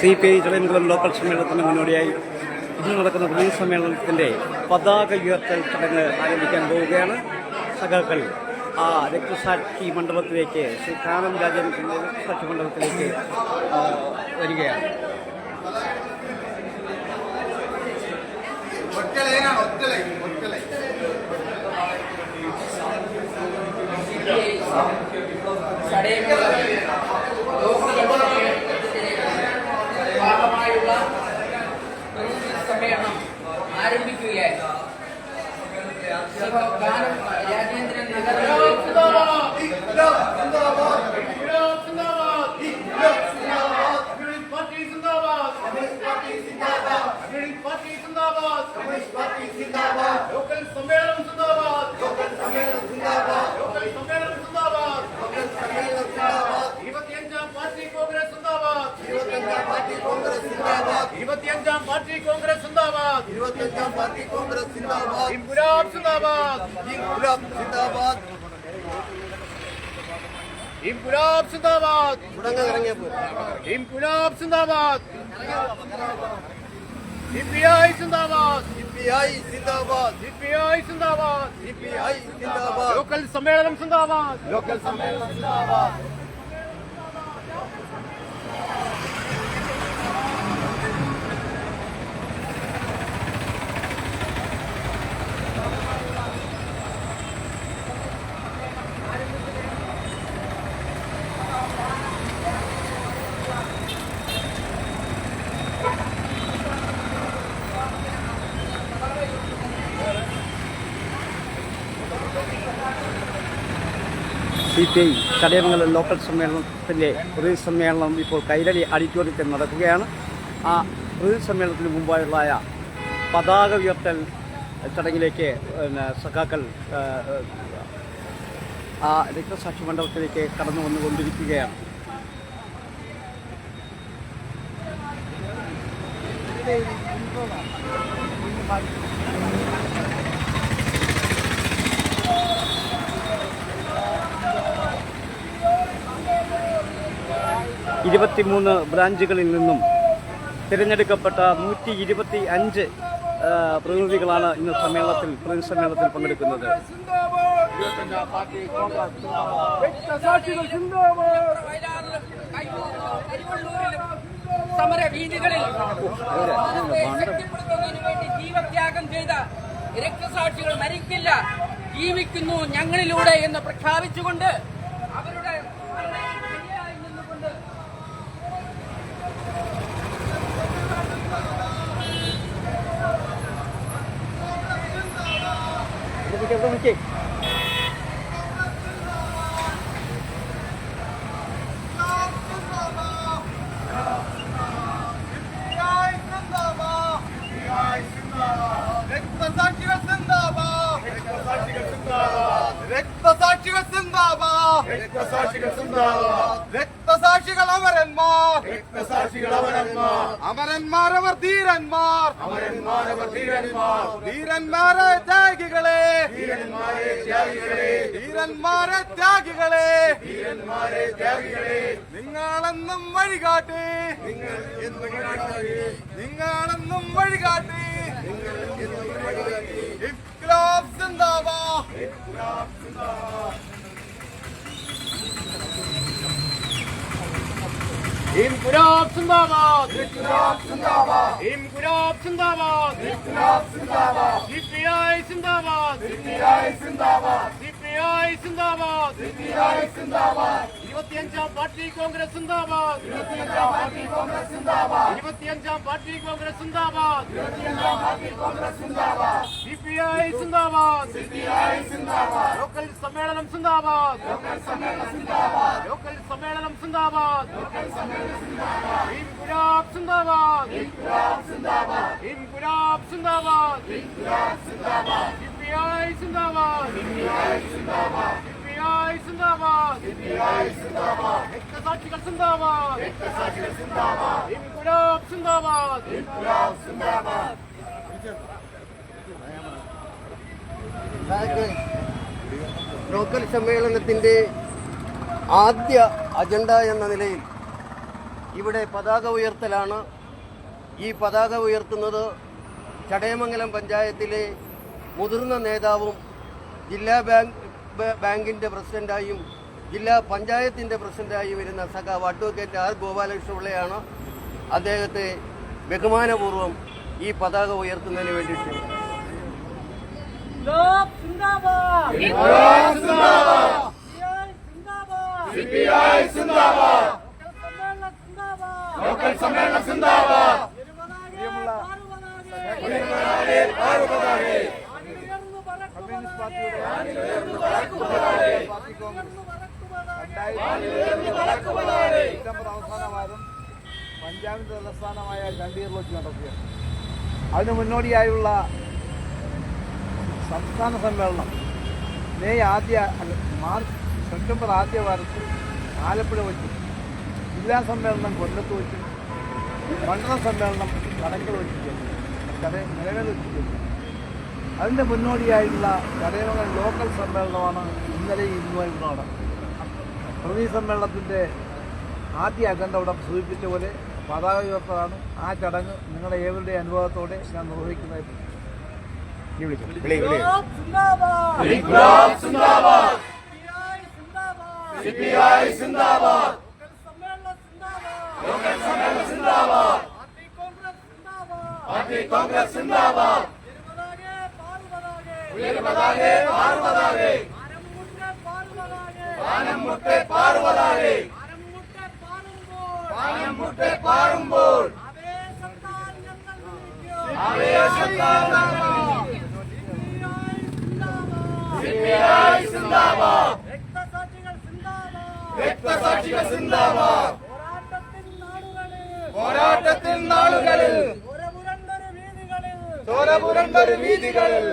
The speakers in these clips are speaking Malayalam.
CPI ചടയമംഗലം ലോക്കൽ സമ്മേളനത്തിന് മുന്നോടിയായി ഇന്ന് നടക്കുന്ന പ്രതിനിധി സമ്മേളനത്തിൻ്റെ പതാക ഉയർത്തൽ ചടങ്ങ് ആരംഭിക്കാൻ പോവുകയാണ്. സഖാക്കൾ ആ രക്തസാക്ഷി മണ്ഡപത്തിലേക്ക്, ശ്രീ കാനം രാജേന്ദ്രൻ്റെ രക്തസാക്ഷി മണ്ഡപത്തിലേക്ക് വരികയാണ്. ഭാഗമായുള്ള സമ്മേളനം ആരംഭിക്കുകയായി രാജേന്ദ്രൻ ലോക്കൽ സമ്മേളനം സിന്ദാബാദ്, ലോക്കൽ സമ്മേളനം സിന്ദാബാദ്, ലോക്കൽ സമ്മേളനം സിന്ദാബാദ്, ലോക്കൽ സമ്മേളനം സിന്ദാബാദ്, 25ാം പാർട്ടി കോൺഗ്രസ് സിന്ദാബാദ്, 25ാം പാർട്ടി കോൺഗ്രസ് സിന്ദാബാദ്, 25ാം പാർട്ടി കോൺഗ്രസ് സിന്ദാബാദ്, 25ാം പാർട്ടി കോൺഗ്രസ് സിന്ദാബാദ്, ഇൻകുലാബ് സിന്ദാബാദ്, ഇൻകുലാബ് സിന്ദാബാദ്, ഇൻകുലാബ് സിന്ദാബാദ്, ഇൻകുലാബ് സിന്ദാബാദ്, CPI സിന്ദാബാദ്, CPI സിന്ദാബാദ്, CPI സിന്ദാബാദ്, CPI സിന്ദാബാദ്, ലോക്കൽ സമ്മേളനം സിന്ദാബാദ്, ലോക്കൽ സമ്മേളനം സിന്ദാബാദ്. CPI ചടയമംഗലം ലോക്കൽ സമ്മേളനത്തിൻ്റെ പ്രതിനിധി സമ്മേളനം ഇപ്പോൾ കൈരളി ഓഡിറ്റോറിയത്തിൽ നടക്കുകയാണ്. ആ പ്രതിനിധി സമ്മേളനത്തിന് മുമ്പായുള്ള പതാക ഉയർത്തൽ ചടങ്ങിലേക്ക് സഖാക്കൾ ആ രക്തസാക്ഷി മണ്ഡപത്തിലേക്ക് കടന്നു വന്നുകൊണ്ടിരിക്കുകയാണ്. ഇരുപത്തിമൂന്ന് ബ്രാഞ്ചുകളിൽ നിന്നും തിരഞ്ഞെടുക്കപ്പെട്ട 125 പ്രതിനിധികളാണ് ഇന്ന് പ്രതിനിധി സമ്മേളനത്തിൽ പങ്കെടുക്കുന്നത്. സമരവീതികളിൽ ജീവത്യാഗം ചെയ്ത രക്തസാക്ഷികൾ മരിക്കില്ല, ജീവിക്കുന്നു ഞങ്ങളിലൂടെ എന്ന് പ്രഖ്യാപിച്ചുകൊണ്ട് അവരുടെ രക്തസാക്ഷികൾ സിന്ദാബാദ്, രക്തസാക്ഷികൾ സിന്ദാബാദ്, രക്തസാക്ഷികൾ അമരന്മാർ, രക്തസാക്ഷികൾ അമരന്മാർ, അമരന്മാരവർ ധീരന്മാർ, അമരന്മാരവർ ധീരന്മാർ, ധീരന്മാരെ ത്യാഗികളെ, ധീരന്മാരെ ത്യാഗികളെ, ധീരന്മാരെ ത്യാഗികളെ, ധീരന്മാരെ ത്യാഗികളെ, നിങ്ങളെന്നും വഴികാട്ടി, നിങ്ങൾ എന്നും വഴികാട്ടി, നിങ്ങളെന്നും വഴികാട്ടി, നിങ്ങൾ എന്നും വഴികാട്ടി. ഇൻക്ലാബ് സിന്ദാബാദ്, ഇൻക്ലാബ് സിന്ദാബാദ്, ഇൻകുലാബ് സിന്ദാബാദ്, ഇൻകുലാബ് സിന്ദാബാദ്, ഇൻകുലാബ് സിന്ദാബാദ്, ഇൻകുലാബ് സിന്ദാബാദ്, CPI സിന്ദാബാദ്, CPI സിന്ദാബാദ്, CPI സിന്ദാബാദ്, CPI സിന്ദാബാദ്, 25ാം പാർട്ടി കോൺഗ്രസ് സിന്ദാബാദ്, 25ാം പാർട്ടി കോൺഗ്രസ് സിന്ദാബാദ്, 25ാം പാർട്ടി കോൺഗ്രസ് സിന്ദാബാദ്, 25ാം പാർട്ടി കോൺഗ്രസ് സിന്ദാബാദ്, CPI സിന്ദാബാദ്, CPI സിന്ദാബാദ്, ലോക്കൽ സമ്മേളനം സിന്ദാബാദ്, ലോക്കൽ സമ്മേളനം സിന്ദാബാദ്, ലോക്കൽ സമ്മേളനം സിന്ദാബാദ്, ലോക്കൽ സമ്മേളനം സിന്ദാബാദ്, ഇൻകുലാബ് സിന്ദാബാദ്, ഇൻകുലാബ് സിന്ദാബാദ്, ഇൻകുലാബ് സിന്ദാബാദ്, ഇൻകുലാബ് സിന്ദാബാദ്, CPI സിന്ദാബാദ്, CPI സിന്ദാബാദ്, CPI സിന്ദാബാദ്, CPI സിന്ദാബാദ്, രക്തസാക്ഷികൾ സിന്ദാബാദ്, രക്തസാക്ഷികൾ സിന്ദാബാദ്, ഇൻകുലാബ് സിന്ദാബാദ്, ഇൻകുലാബ് സിന്ദാബാദ്. ലോക്കൽ സമ്മേളനത്തിൻ്റെ ആദ്യ അജണ്ട എന്ന നിലയിൽ ഇവിടെ പതാക ഉയർത്തലാണ്. ഈ പതാക ഉയർത്തുന്നത് ചടയമംഗലം പഞ്ചായത്തിലെ മുതിർന്ന നേതാവും ജില്ലാ ബാങ്കിൻ്റെ പ്രസിഡന്റായും ജില്ലാ പഞ്ചായത്തിൻ്റെ പ്രസിഡന്റായും വരുന്ന സഖാവ് അഡ്വക്കേറ്റ് ആർ ഗോപാലകൃഷ്ണപിള്ളയാണ്. അദ്ദേഹത്തെ ബഹുമാനപൂർവ്വം ഈ പതാക ഉയർത്തുന്നതിന് വേണ്ടിയിട്ട് ഡിസംബർ അവസാന വാരം പഞ്ചാബിന്റെ തലസ്ഥാനമായ ചണ്ഡീഗറിൽ വെച്ച് നടക്കുകയാണ്. അതിനു മുന്നോടിയായുള്ള സംസ്ഥാന സമ്മേളനം സെപ്റ്റംബർ ആദ്യ വാരത്തിൽ ആലപ്പുഴ വെച്ചും ജില്ലാ സമ്മേളനം കൊല്ലത്ത് വെച്ചും മണ്ഡല സമ്മേളനം കടക്കൽ വെച്ചിട്ടുണ്ട്, നിലവിൽ വെച്ചിട്ടുണ്ട്. അതിൻ്റെ മുന്നോടിയായിട്ടുള്ള ചടയമംഗലം ലോക്കൽ സമ്മേളനമാണ് ഇന്നലെയും ഇന്നുമായി നടന്നത്. പ്രതി സമ്മേളനത്തിൻ്റെ ആദ്യ അജണ്ട ഇവിടെ സൂചിപ്പിച്ച പോലെ പതാക ഉയർത്തലാണ്. ആ ചടങ്ങ് നിങ്ങളുടെ ഏവരുടെ അനുഭവത്തോടെ ഞാൻ നിർവഹിക്കുന്നതായിട്ട് രക്തസാക്ഷികൾ സിന്ദാബാദ്. പോരാട്ടത്തിൻ നാളുകളിൽ ചോരപുരണ്ടൊരു വീതികളിൽ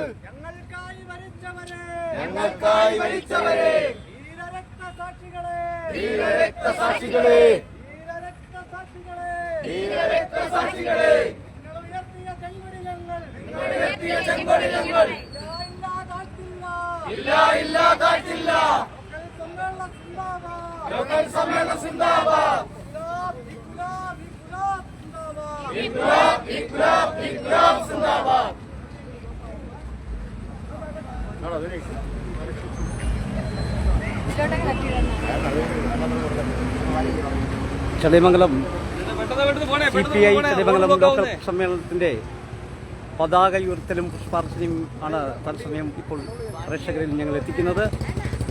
ഞങ്ങൾക്കായി മരിച്ചവരെ ധീരരക്തസാക്ഷികളെ നിങ്ങളുയർത്തിയ ചെങ്കൊടി ഞങ്ങൾ ഇല്ല താഴ്ത്തില്ല. ലോക്കൽ സമ്മേളനം സിന്ദാബാദ്. ഇൻക്ലാബ് സിന്ദാബാദ്. ചടയമംഗലം CPI ചടയമംഗലം ലോക്കൽ സമ്മേളനത്തിന്റെ പതാക ഉയർത്തലും പുഷ്പാർച്ചനയും ആണ് തത്സമയം ഇപ്പോൾ പ്രേക്ഷകരിൽ ഞങ്ങൾ എത്തിക്കുന്നത്.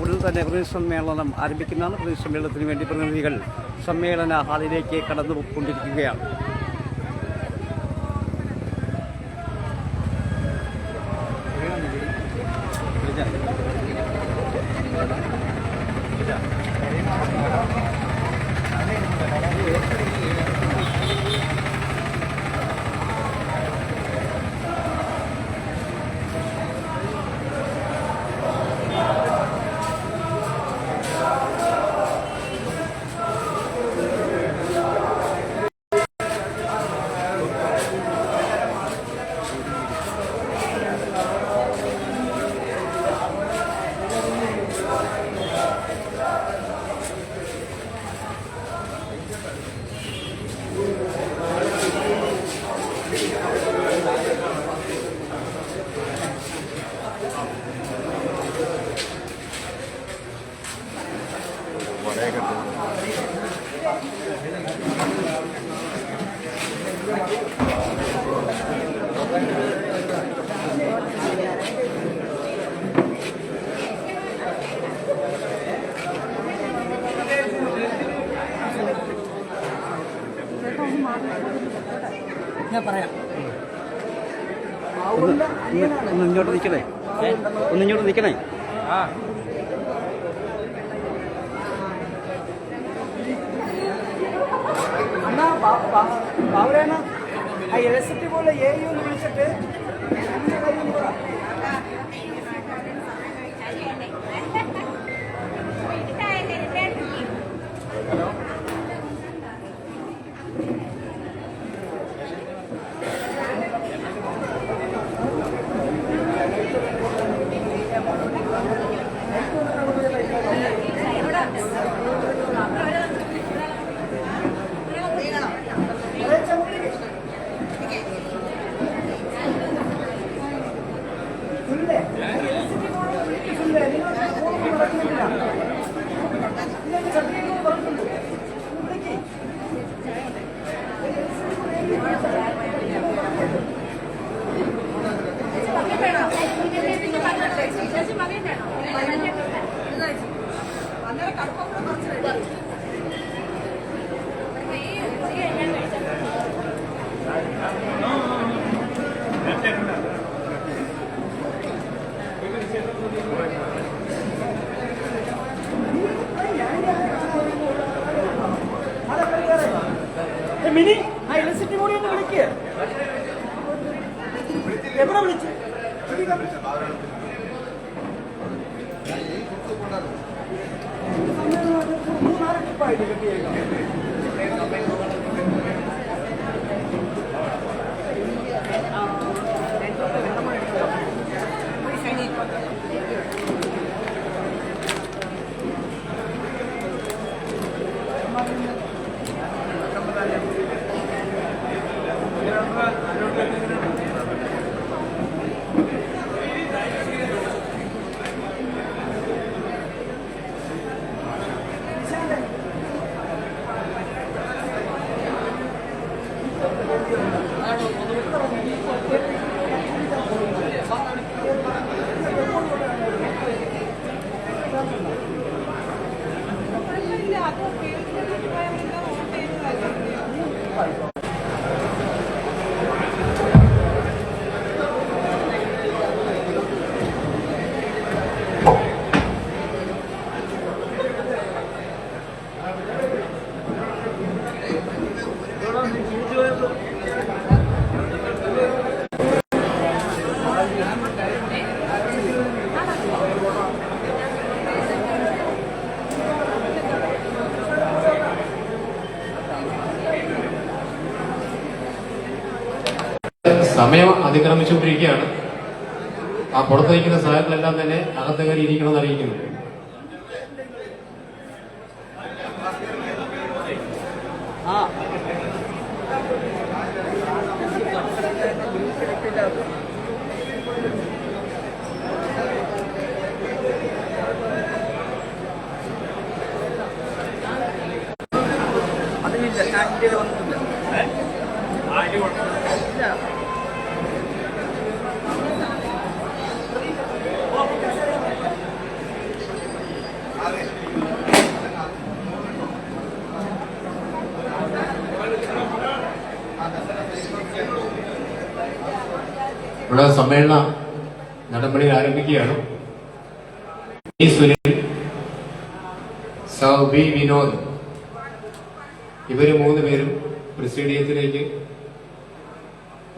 ഉടൻ തന്നെ പ്രതിനിധി സമ്മേളനം ആരംഭിക്കുന്നതാണ്. പ്രതിനിധി സമ്മേളനത്തിന് വേണ്ടി പ്രതിനിധികൾ സമ്മേളന ഹാളിലേക്ക് കടന്നുകൊണ്ടിരിക്കുകയാണ്. ഞാൻ പറയാം. ഒന്ന് ഇങ്ങോട്ട് നിൽക്കണേ, ഒന്ന് ഇങ്ങോട്ട് നിൽക്കണേ. ആ ഇലക്ട്രിസിറ്റി പോലെ ഒന്ന് വിളിച്ചിട്ട് മിനി ആ ഇലക്ട്രിസിറ്റി ബോർഡിൽ നിന്ന് വിളിക്കുക. എവിടെ വിളിച്ചു? സമയം അതിക്രമിച്ചുകൊണ്ടിരിക്കുകയാണ്. ആ പുറത്തിരിക്കുന്ന സഹാക്കളെല്ലാം തന്നെ അകത്ത് കയറി ഇരിക്കണമെന്ന് അറിയിക്കുന്നു. ഇവിടെ സമ്മേളന നടപടികൾ ആരംഭിക്കുകയാണ്. ഇ സുനിൽ, സൗ ബി വിനോദ്, ഇവര് 3 പേരും പ്രസിഡീയത്തിലേക്ക്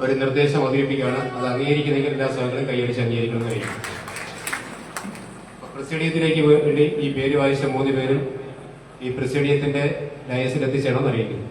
ഒരു നിർദ്ദേശം അവതരിപ്പിക്കുകയാണ്. അത് അംഗീകരിക്കുന്നെങ്കിൽ എല്ലാ സഭകളും കൈയടിച്ച് അംഗീകരിക്കണം കഴിയും. പ്രസിഡീയത്തിലേക്ക് വേണ്ടി ഈ പേര് വായിച്ച 3 പേരും ഈ പ്രസിഡീയത്തിന്റെ ഡയസിൽ എത്തിച്ചേണമെന്ന് അറിയിക്കുന്നു.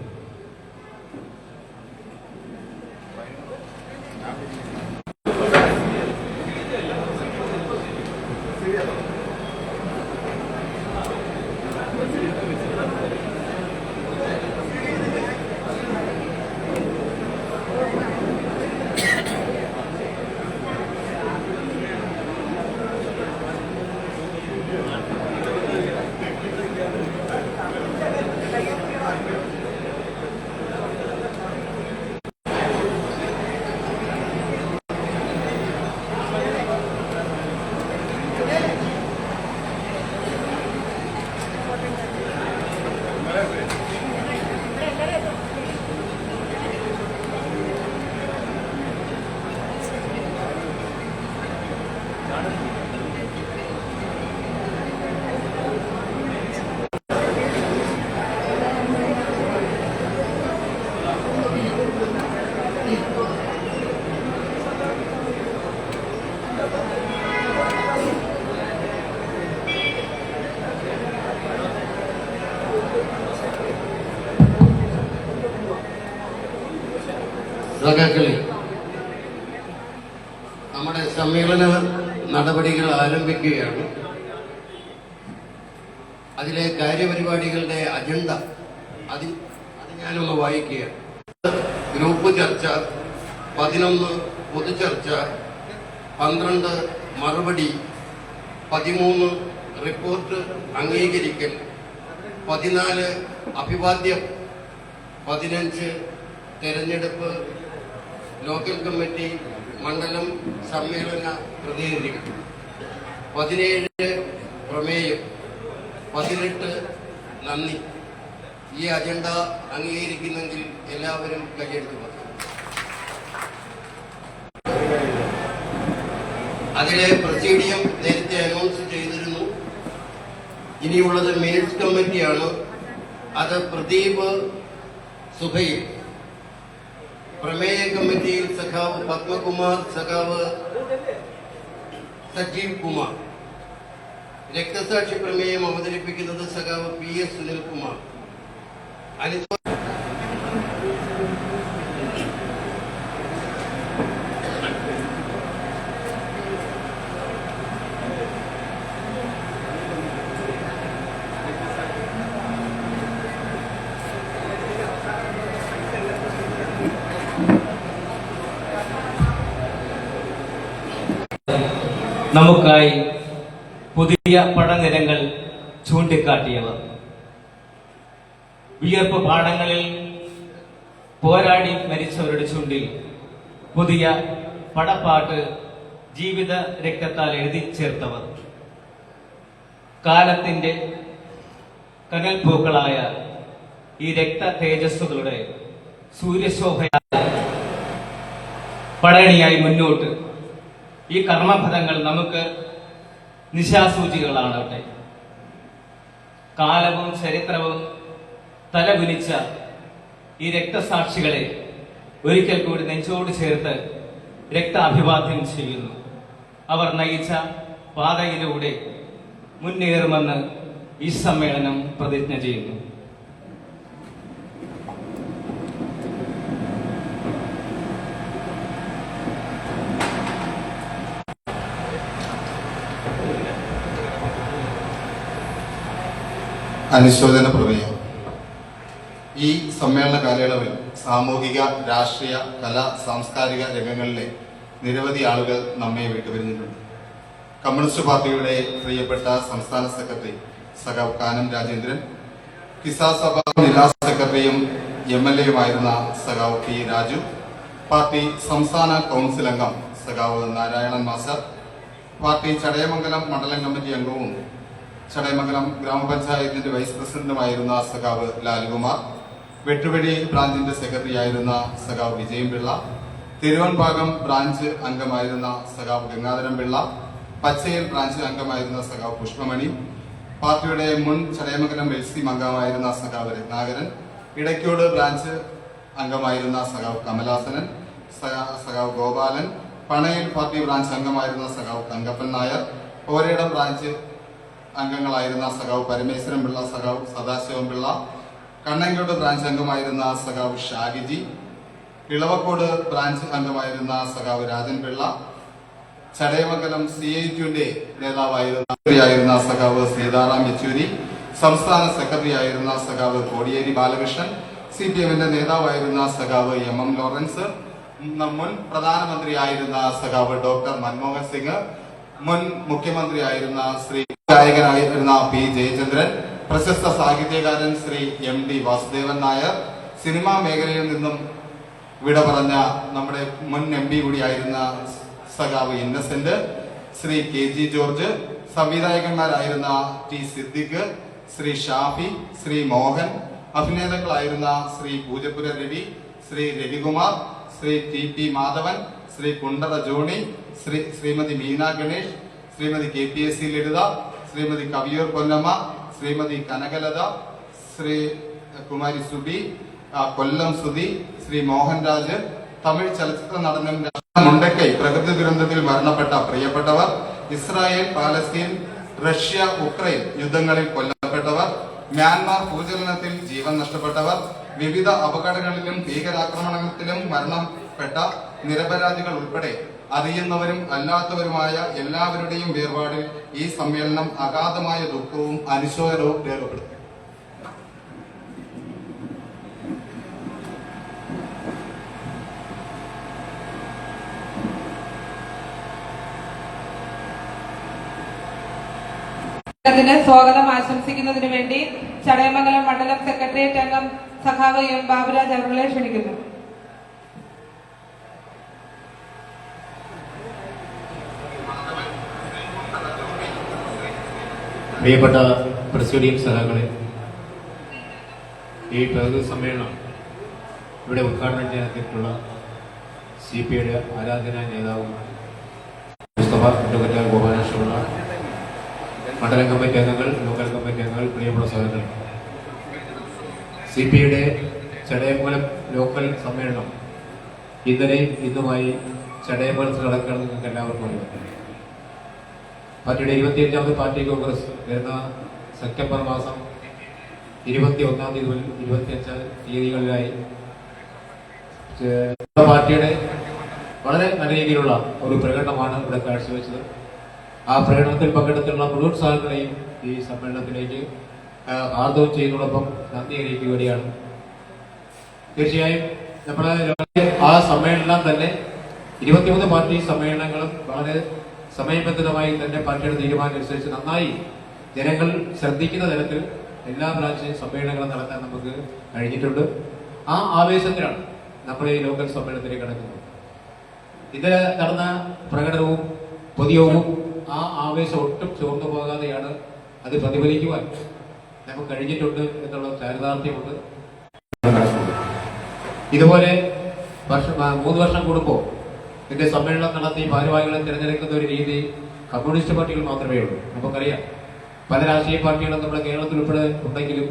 സഖാക്കളെ, നമ്മുടെ സമ്മേളന നടപടികൾ ആരംഭിക്കുകയാണ്. അതിലെ കാര്യപരിപാടികളുടെ അജണ്ട അത് ഞാനൊന്ന് വായിക്കുക. ഗ്രൂപ്പ് ചർച്ച, 11 പൊതുചർച്ച, 12 മറുപടി, 13 റിപ്പോർട്ട് അംഗീകരിക്കൽ, 14 അഭിവാദ്യം, 15 തെരഞ്ഞെടുപ്പ്, ലോക്കൽ കമ്മിറ്റി, മണ്ഡലം സമ്മേളന പ്രതിനിധികൾ, 17 പ്രമേയം, 18 നന്ദി. ഈ അജണ്ട അംഗീകരിക്കുന്നെങ്കിൽ എല്ലാവരും കൈയെടുത്തു പറഞ്ഞു. അതിലെ പ്രൊസീഡിയം നേരത്തെ അനൗൺസ് ചെയ്തിരുന്നു. ഇനിയുള്ളത് മിനിറ്റ്സ് കമ്മിറ്റിയാണ്. അത് പ്രദീപ് സുഹൈൽ പ്രമേയ കമ്മിറ്റിയിൽ സഖാവ് പത്മകുമാർ, സഖാവ് സജീവ് കുമാർ. രക്തസാക്ഷി പ്രമേയം അവതരിപ്പിക്കുന്നത് സഖാവ് PS സുനിൽകുമാർ. നമുക്കായി പുതിയ പടനിരങ്ങൾ ചൂണ്ടിക്കാട്ടിയവർ, വിയർപ്പ് പാടങ്ങളിൽ പോരാടി മരിച്ചവരുടെ ചുണ്ടിൽ പുതിയ പടപ്പാട്ട് ജീവിത രക്തത്താൽ എഴുതി ചേർത്തവർ, കാലത്തിന്റെ കനൽപൂക്കളായ ഈ രക്ത തേജസ്സുകളുടെ സൂര്യശോഭയായ പടയണിയായി മുന്നോട്ട് ഈ കർമ്മഫലങ്ങൾ നമുക്ക് നിശാസൂചികളാണട്ടെ. കാലവും ചരിത്രവും തലകുനിച്ച ഈ രക്തസാക്ഷികളെ ഒരിക്കൽ കൂടി നെഞ്ചോട് ചേർത്ത് രക്താഭിവാദ്യം ചെയ്യുന്നു. അവർ നയിച്ച പാതയിലൂടെ മുന്നേറുമെന്ന് ഈ സമ്മേളനം പ്രതിജ്ഞ ചെയ്യുന്നു. അനുശോചന പ്രമേയം. ഈ സമ്മേളന കാലയളവിൽ സാമൂഹിക, രാഷ്ട്രീയ, കലാ, സാംസ്കാരിക രംഗങ്ങളിലെ നിരവധി ആളുകൾ നമ്മെ വിട്ടുപിരിഞ്ഞിട്ടുണ്ട്. കമ്മ്യൂണിസ്റ്റ് പാർട്ടിയുടെ പ്രിയപ്പെട്ട സംസ്ഥാന സെക്രട്ടറി സഖാവ് കാനം രാജേന്ദ്രൻ, കിസാൻ സഭ ജില്ലാ സെക്രട്ടറിയും MLAയുമായിരുന്ന സഖാവ് P രാജു, പാർട്ടി സംസ്ഥാന കൗൺസിൽ അംഗം സഖാവ് നാരായണൻ മാസ്റ്റർ, പാർട്ടി ചടയമംഗലം മണ്ഡലം കമ്മിറ്റി അംഗവും ചടയമംഗലം ഗ്രാമപഞ്ചായത്തിന്റെ വൈസ് പ്രസിഡന്റുമായിരുന്ന സഖാവ് ലാൽകുമാർ, വെട്ടുവെടി ബ്രാഞ്ചിന്റെ സെക്രട്ടറിയായിരുന്ന സഖാവ് വിജയൻപിള്ള, തിരുവൻഭാഗം ബ്രാഞ്ച് അംഗമായിരുന്ന സഖാവ് ഗംഗാധരൻ പിള്ള, പച്ചയിൽ ബ്രാഞ്ച് അംഗമായിരുന്ന സഖാവ് പുഷ്പമണി, പാർട്ടിയുടെ മുൻ ചടയമംഗലം LC അംഗമായിരുന്ന സഖാവ് രത്നാകരൻ, ഇടയ്ക്കോട് ബ്രാഞ്ച് അംഗമായിരുന്ന സഖാവ് കമലാസനൻ, സഖാവ് ഗോപാലൻ, പണയിൽ പാർട്ടി ബ്രാഞ്ച് അംഗമായിരുന്ന സഖാവ് തങ്കപ്പൻ നായർ, ഓരേടം ബ്രാഞ്ച് അംഗങ്ങളായിരുന്ന സഖാവ് പരമേശ്വരൻ പിള്ള, സഖാവ് സദാശിവം പിള്ള, കണ്ണങ്കോട് ബ്രാഞ്ച് അംഗമായിരുന്ന സഖാവ് ഷാഗിജി, ഇളവക്കോട് ബ്രാഞ്ച് അംഗമായിരുന്ന സഖാവ് രാജൻ പിള്ള, ചടയമംഗലം CITയുടെ നേതാവായിരുന്ന സഖാവ് സീതാറാം യെച്ചൂരി, സംസ്ഥാന സെക്രട്ടറി ആയിരുന്ന സഖാവ് കോടിയേരി ബാലകൃഷ്ണൻ, CPMന്റെ നേതാവായിരുന്ന സഖാവ് MM ലോറൻസ്, മുൻ പ്രധാനമന്ത്രിയായിരുന്ന സഖാവ് ഡോക്ടർ മൻമോഹൻ സിംഗ്, മുൻ മുഖ്യമന്ത്രിയായിരുന്ന ശ്രീ ഗായകനായിരുന്ന P ജയചന്ദ്രൻ, പ്രശസ്ത സാഹിത്യകാരൻ ശ്രീ MD വാസുദേവൻ നായർ, സിനിമാ മേഖലയിൽ നിന്നും വിട പറഞ്ഞ നമ്മുടെ മുൻ MP കൂടിയായിരുന്ന സഖാവ് ഇന്നസെന്റ്, ശ്രീ KG ജോർജ്, സംവിധായകന്മാരായിരുന്ന T സിദ്ദിഖ്, ശ്രീ ഷാഫി, ശ്രീ മോഹൻ, അഭിനേതാക്കളായിരുന്ന ശ്രീ പൂജപ്പുര രവി, ശ്രീ രവികുമാർ, ശ്രീ TP മാധവൻ, ശ്രീ കുണ്ടറ ജോണി, ശ്രീമതി മീന ഗണേഷ്, ശ്രീമതി KPSC ലളിത, ശ്രീമതി കവിയൂർ പൊന്നമ്മ, ശ്രീമതി കനകലത, ശ്രീ കുമാരി സുബി, കൊല്ലം സുധി, ശ്രീ മോഹൻരാജ്, തമിഴ് ചലച്ചിത്ര നടനും മുണ്ടക്കൈ പ്രകൃതി ദുരന്തത്തിൽ മരണപ്പെട്ട പ്രിയപ്പെട്ടവർ, ഇസ്രായേൽ, പാലസ്തീൻ, റഷ്യ, ഉക്രൈൻ യുദ്ധങ്ങളിൽ കൊല്ലപ്പെട്ടവർ, മ്യാൻമാർ ഭൂചലനത്തിൽ ജീവൻ നഷ്ടപ്പെട്ടവർ, വിവിധ അപകടങ്ങളിലും ഭീകരാക്രമണത്തിലും മരണപ്പെട്ട നിരപരാധികൾ ഉൾപ്പെടെ അറിയുന്നവരും അല്ലാത്തവരുമായ എല്ലാവരുടെയും വേർപാടിൽ ഈ സമ്മേളനം അഗാധമായ ദുഃഖവും അനുശോചനവും രേഖപ്പെടുത്തും. സ്വാഗതം ആശംസിക്കുന്നതിന് വേണ്ടി ചടയമംഗലം മണ്ഡലം സെക്രട്ടേറിയറ്റ് അംഗം സഖാവ് M ബാബുരാജ് അവരെ ക്ഷണിക്കുന്നു. പ്രിയപ്പെട്ട പ്രസിഡിയം സഹാക്കളെ, ഈ പ്രതിനിധി സമ്മേളനം ഇവിടെ ഉദ്ഘാടനം ചെയ്തിട്ടുള്ള CPIയുടെ ആരാധനായ നേതാവും മുസ്തഫ അഡ്വക്കേറ്റ് ഗോപാലകൃഷ്ണപിള്ള, മണ്ഡലം കമ്മിറ്റി അംഗങ്ങൾ, ലോക്കൽ കമ്മിറ്റി അംഗങ്ങൾ, പ്രിയപ്പെട്ട സഹോദരങ്ങൾ, CPIയുടെ ചടയമംഗലം ലോക്കൽ സമ്മേളനം ഇന്നലെയും ഇന്നുമായി ചടയമംഗലത്ത് നടക്കുകയാണ് നിങ്ങൾക്ക് എല്ലാവർക്കും അറിയാം. പാർട്ടിയുടെ 25ാമത് പാർട്ടി കോൺഗ്രസ് വരുന്ന സെപ്റ്റംബർ മാസം 21-ാം തീയതി മുതൽ 25 തീയതികളിലായി പാർട്ടിയുടെ വളരെ നല്ല രീതിയിലുള്ള ഒരു പ്രകടനമാണ് ഇവിടെ കാഴ്ചവെച്ചത്. ആ പ്രകടനത്തിൽ പങ്കെടുത്തുള്ള മുഴുവൻ സാധനങ്ങളെയും ഈ സമ്മേളനത്തിലേക്ക് ആർദ്രവും ചെയ്യുന്നതോടൊപ്പം നന്ദി അറിയിക്കുകയാണ്. തീർച്ചയായും നമ്മുടെ ആ സമ്മേളനം തന്നെ 23 പാർട്ടി സമ്മേളനങ്ങളും വളരെ സമയബന്ധിതമായി തന്നെ പാർട്ടിയുടെ തീരുമാനം അനുസരിച്ച് നന്നായി ജനങ്ങൾ ശ്രദ്ധിക്കുന്ന തരത്തിൽ എല്ലാ ബ്രാഞ്ച് സമ്മേളനങ്ങളും നടത്താൻ നമുക്ക് കഴിഞ്ഞിട്ടുണ്ട്. ആ ആവേശത്തിലാണ് നമ്മൾ ഈ ലോക്കൽ സമ്മേളനത്തിലേക്ക് കടക്കുന്നത്. ഇന്നലെ നടന്ന പ്രകടനവും പൊതുയോഗവും ആ ആവേശം ഒട്ടും ചോർന്നു പോകാതെയാണ് അത് പ്രതിഫലിക്കുവാൻ നമുക്ക് കഴിഞ്ഞിട്ടുണ്ട് എന്നുള്ള ചാരിതാർത്ഥ്യമുണ്ട്. ഇതുപോലെ 3 വർഷം കൂടുമ്പോൾ ഇതിന്റെ സമ്മേളനം നടത്തി ഭാരവാഹികളെ തിരഞ്ഞെടുക്കുന്ന ഒരു രീതി കമ്മ്യൂണിസ്റ്റ് പാർട്ടികൾ മാത്രമേ ഉള്ളൂ. നമുക്കറിയാം പല രാഷ്ട്രീയ പാർട്ടികളും നമ്മുടെ കേരളത്തിൽ ഉൾപ്പെടെ ഉണ്ടെങ്കിലും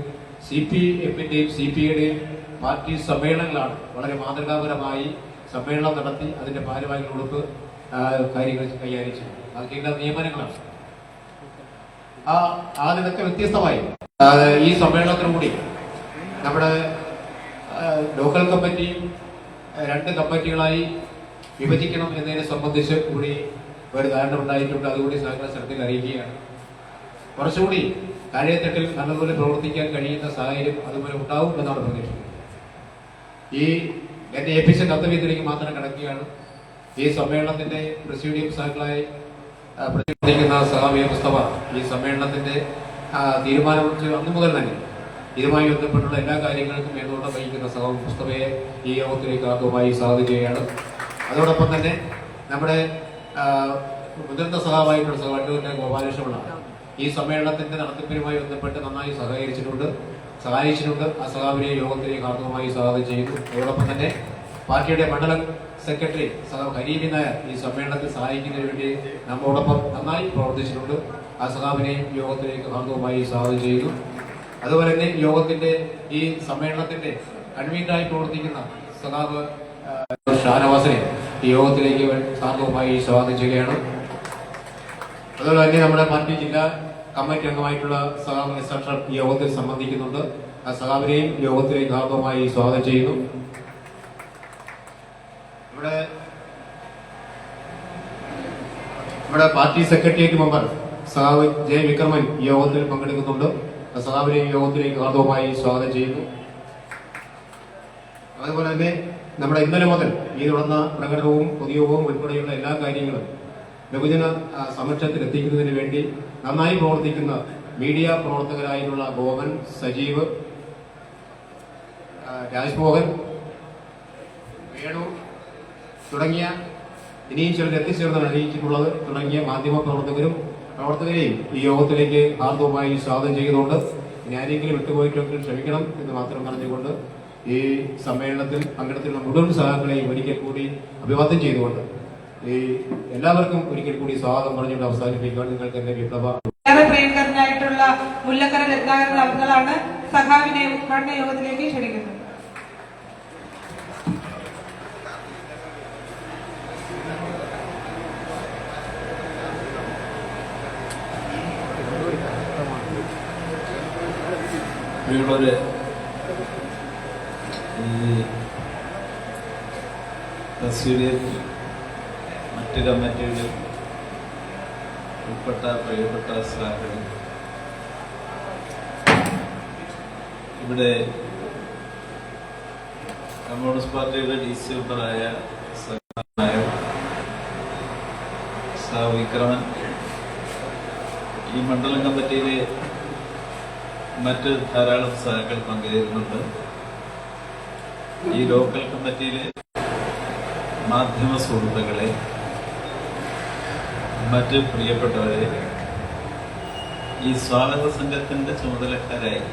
CPM-ന്റെയും CPI-യുടെയും പാർട്ടി സമ്മേളനങ്ങളാണ് വളരെ മാതൃകാപരമായി സമ്മേളനം നടത്തി അതിന്റെ ഭാരവാഹികളോടൊപ്പ് കാര്യങ്ങൾ കൈകാര്യം ചെയ്യും. ബാക്കിയുള്ള നിയമനങ്ങളാണ്. അതിനൊക്കെ വ്യത്യസ്തമായി ഈ സമ്മേളനത്തിനുകൂടി നമ്മുടെ ലോക്കൽ കമ്മിറ്റിയും 2 കമ്മിറ്റികളായി വിഭജിക്കണം എന്നതിനെ സംബന്ധിച്ച് കൂടി ഒരു ധാരണ ഉണ്ടായിട്ടുണ്ട്. അതുകൂടി സഹകരണ ശ്രദ്ധയിൽ അറിയിക്കുകയാണ്. കുറച്ചുകൂടി താഴെത്തട്ടിൽ നല്ലതുപോലെ പ്രവർത്തിക്കാൻ കഴിയുന്ന സാഹചര്യം അതുപോലെ ഉണ്ടാവും എന്നാണ് പ്രതീക്ഷിക്കുന്നത്. ഈ എന്നെ ഏൽപ്പിച്ച കർത്തവ്യത്തിലേക്ക് മാത്രം കിടക്കുകയാണ്. ഈ സമ്മേളനത്തിന്റെ പ്രസിഡിയം സാക്കളായി പ്രതിനിധിക്കുന്ന സഹാബിയ മുസ്തഫ ഈ സമ്മേളനത്തിന്റെ തീരുമാനമെടുത്ത് അന്നു മുതൽ തന്നെ ഇതുമായി ബന്ധപ്പെട്ടുള്ള എല്ലാ കാര്യങ്ങൾക്കും മേൽനോട്ടം വഹിക്കുന്ന സഹാബ് മുസ്തഫയെ ഈ യോഗത്തിലേക്ക് ആദ്യമായി സാധിക്കുകയാണ്. അതോടൊപ്പം തന്നെ നമ്മുടെ മുതിർന്ന സഹാബായിട്ടുള്ള സഹാബ് ഗോപാലകൃഷ്ണപിള്ള ഈ സമ്മേളനത്തിന്റെ നടത്തിപ്പിനുമായി ബന്ധപ്പെട്ട് നന്നായി സഹായിച്ചിട്ടുണ്ട്. ആ സഹാബിനെ യോഗത്തിലേക്ക് ആദ്യമായി സ്വാഗതം ചെയ്യുന്നു. അതോടൊപ്പം തന്നെ പാർട്ടിയുടെ മണ്ഡലം സെക്രട്ടറി സഹാബ് ഹരീബി നായർ ഈ സമ്മേളനത്തിൽ സഹായിക്കുന്നതിന് വേണ്ടി നമ്മോടൊപ്പം നന്നായി പ്രവർത്തിച്ചിട്ടുണ്ട്. ആ സഹാബിനെയും യോഗത്തിലേക്ക് ആദ്യമായി സ്വാഗതം ചെയ്യുന്നു. അതുപോലെ തന്നെ യോഗത്തിന്റെ ഈ സമ്മേളനത്തിന്റെ കൺവീനറായി പ്രവർത്തിക്കുന്ന സഹാബ് ഷാനവാസിനെ ഈ യോഗത്തിലേക്ക് സാർവമായി സ്വാഗതം ചെയ്യുകയാണ്. അതുപോലെ തന്നെ നമ്മുടെ പാർട്ടി ജില്ലാ കമ്മിറ്റി അംഗമായിട്ടുള്ള സഹാബ് എസ് ഈ യോഗത്തിൽ സംബന്ധിക്കുന്നുണ്ട്. ആ സഹാബിനെയും യോഗത്തിലേക്ക് ആർദ്രമായി സ്വാഗതം ചെയ്യുന്നു. നമ്മുടെ പാർട്ടി സെക്രട്ടേറിയറ്റ് മെമ്പർ സഹാബ് ജെ വിക്രമൻ ഈ യോഗത്തിൽ പങ്കെടുക്കുന്നുണ്ട്. സഹാബിനെയും യോഗത്തിലേക്ക് ആർദ്രമായി സ്വാഗതം ചെയ്യുന്നു. അതുപോലെ തന്നെ നമ്മുടെ ഇന്നലെ മുതൽ ഈ തുടർന്ന പ്രകടനവും പൊതുയോഗവും ഉൾപ്പെടെയുള്ള എല്ലാ കാര്യങ്ങളും ബഹുജന സംരക്ഷണത്തിൽ എത്തിക്കുന്നതിന് വേണ്ടി നന്നായി പ്രവർത്തിക്കുന്ന മീഡിയ പ്രവർത്തകരായിട്ടുള്ള ഗോപൻ, സജീവ്, രാജ്മോഹൻ, വേണു തുടങ്ങിയ ഇനിയും ചിലർ എത്തിച്ചേർന്നാണ് അറിയിച്ചിട്ടുള്ളത് തുടങ്ങിയ മാധ്യമ പ്രവർത്തകരെയും ഈ യോഗത്തിലേക്ക് ആർദ്രമായി സ്വാഗതം ചെയ്യുന്നുണ്ട്. ഇനി ആരെങ്കിലും വിട്ടുപോയിട്ടുണ്ടെങ്കിൽ ക്ഷമിക്കണം എന്ന് മാത്രം പറഞ്ഞുകൊണ്ട് ഈ സമ്മേളനത്തിൽ പങ്കെടുത്തിട്ടുള്ള മുഴുവൻ സഹാക്കളെയും ഒരിക്കൽ കൂടി അഭിവാദ്യം ചെയ്തുകൊണ്ട് ഈ എല്ലാവർക്കും ഒരിക്കൽ കൂടി സ്വാഗതം പറഞ്ഞുകൊണ്ട് അവസാനിപ്പിക്കുവാൻ നിങ്ങൾക്ക് എന്റെ വിപ്ലവ ഏറെ പ്രിയങ്കരനായിട്ടുള്ള മുല്ലക്കര രത്നാകരൻ അവர்களാണ് സഖാവിനെ ഉദ്ഘാടന യോഗത്തിലേക്ക് ക്ഷണിക്കുന്നത്. പ്രിയമുള്ളവരെ, ഈ തസ്വീരിയൽ മറ്റ് കമ്മിറ്റികളിൽ ഉൾപ്പെട്ട പ്രിയപ്പെട്ട സ്റ്റാഫുകൾ, ഇവിടെ കമ്മ്യൂണിസ്റ്റ് പാർട്ടിയുടെ DC മെമ്പറായ വിക്രമൻ, ഈ മണ്ഡലം കമ്മിറ്റിയിലെ മറ്റ് ധാരാളം സഹാക്കൾ പങ്കുചേരുന്നുണ്ട്. ഈ ലോക്കൽ കമ്മിറ്റിയിലെ മാധ്യമ സുഹൃത്തുക്കളെ, മറ്റ് പ്രിയപ്പെട്ടവരെ, ഈ സ്വാഗത സംഘത്തിന്റെ ചുമതലക്കാരായി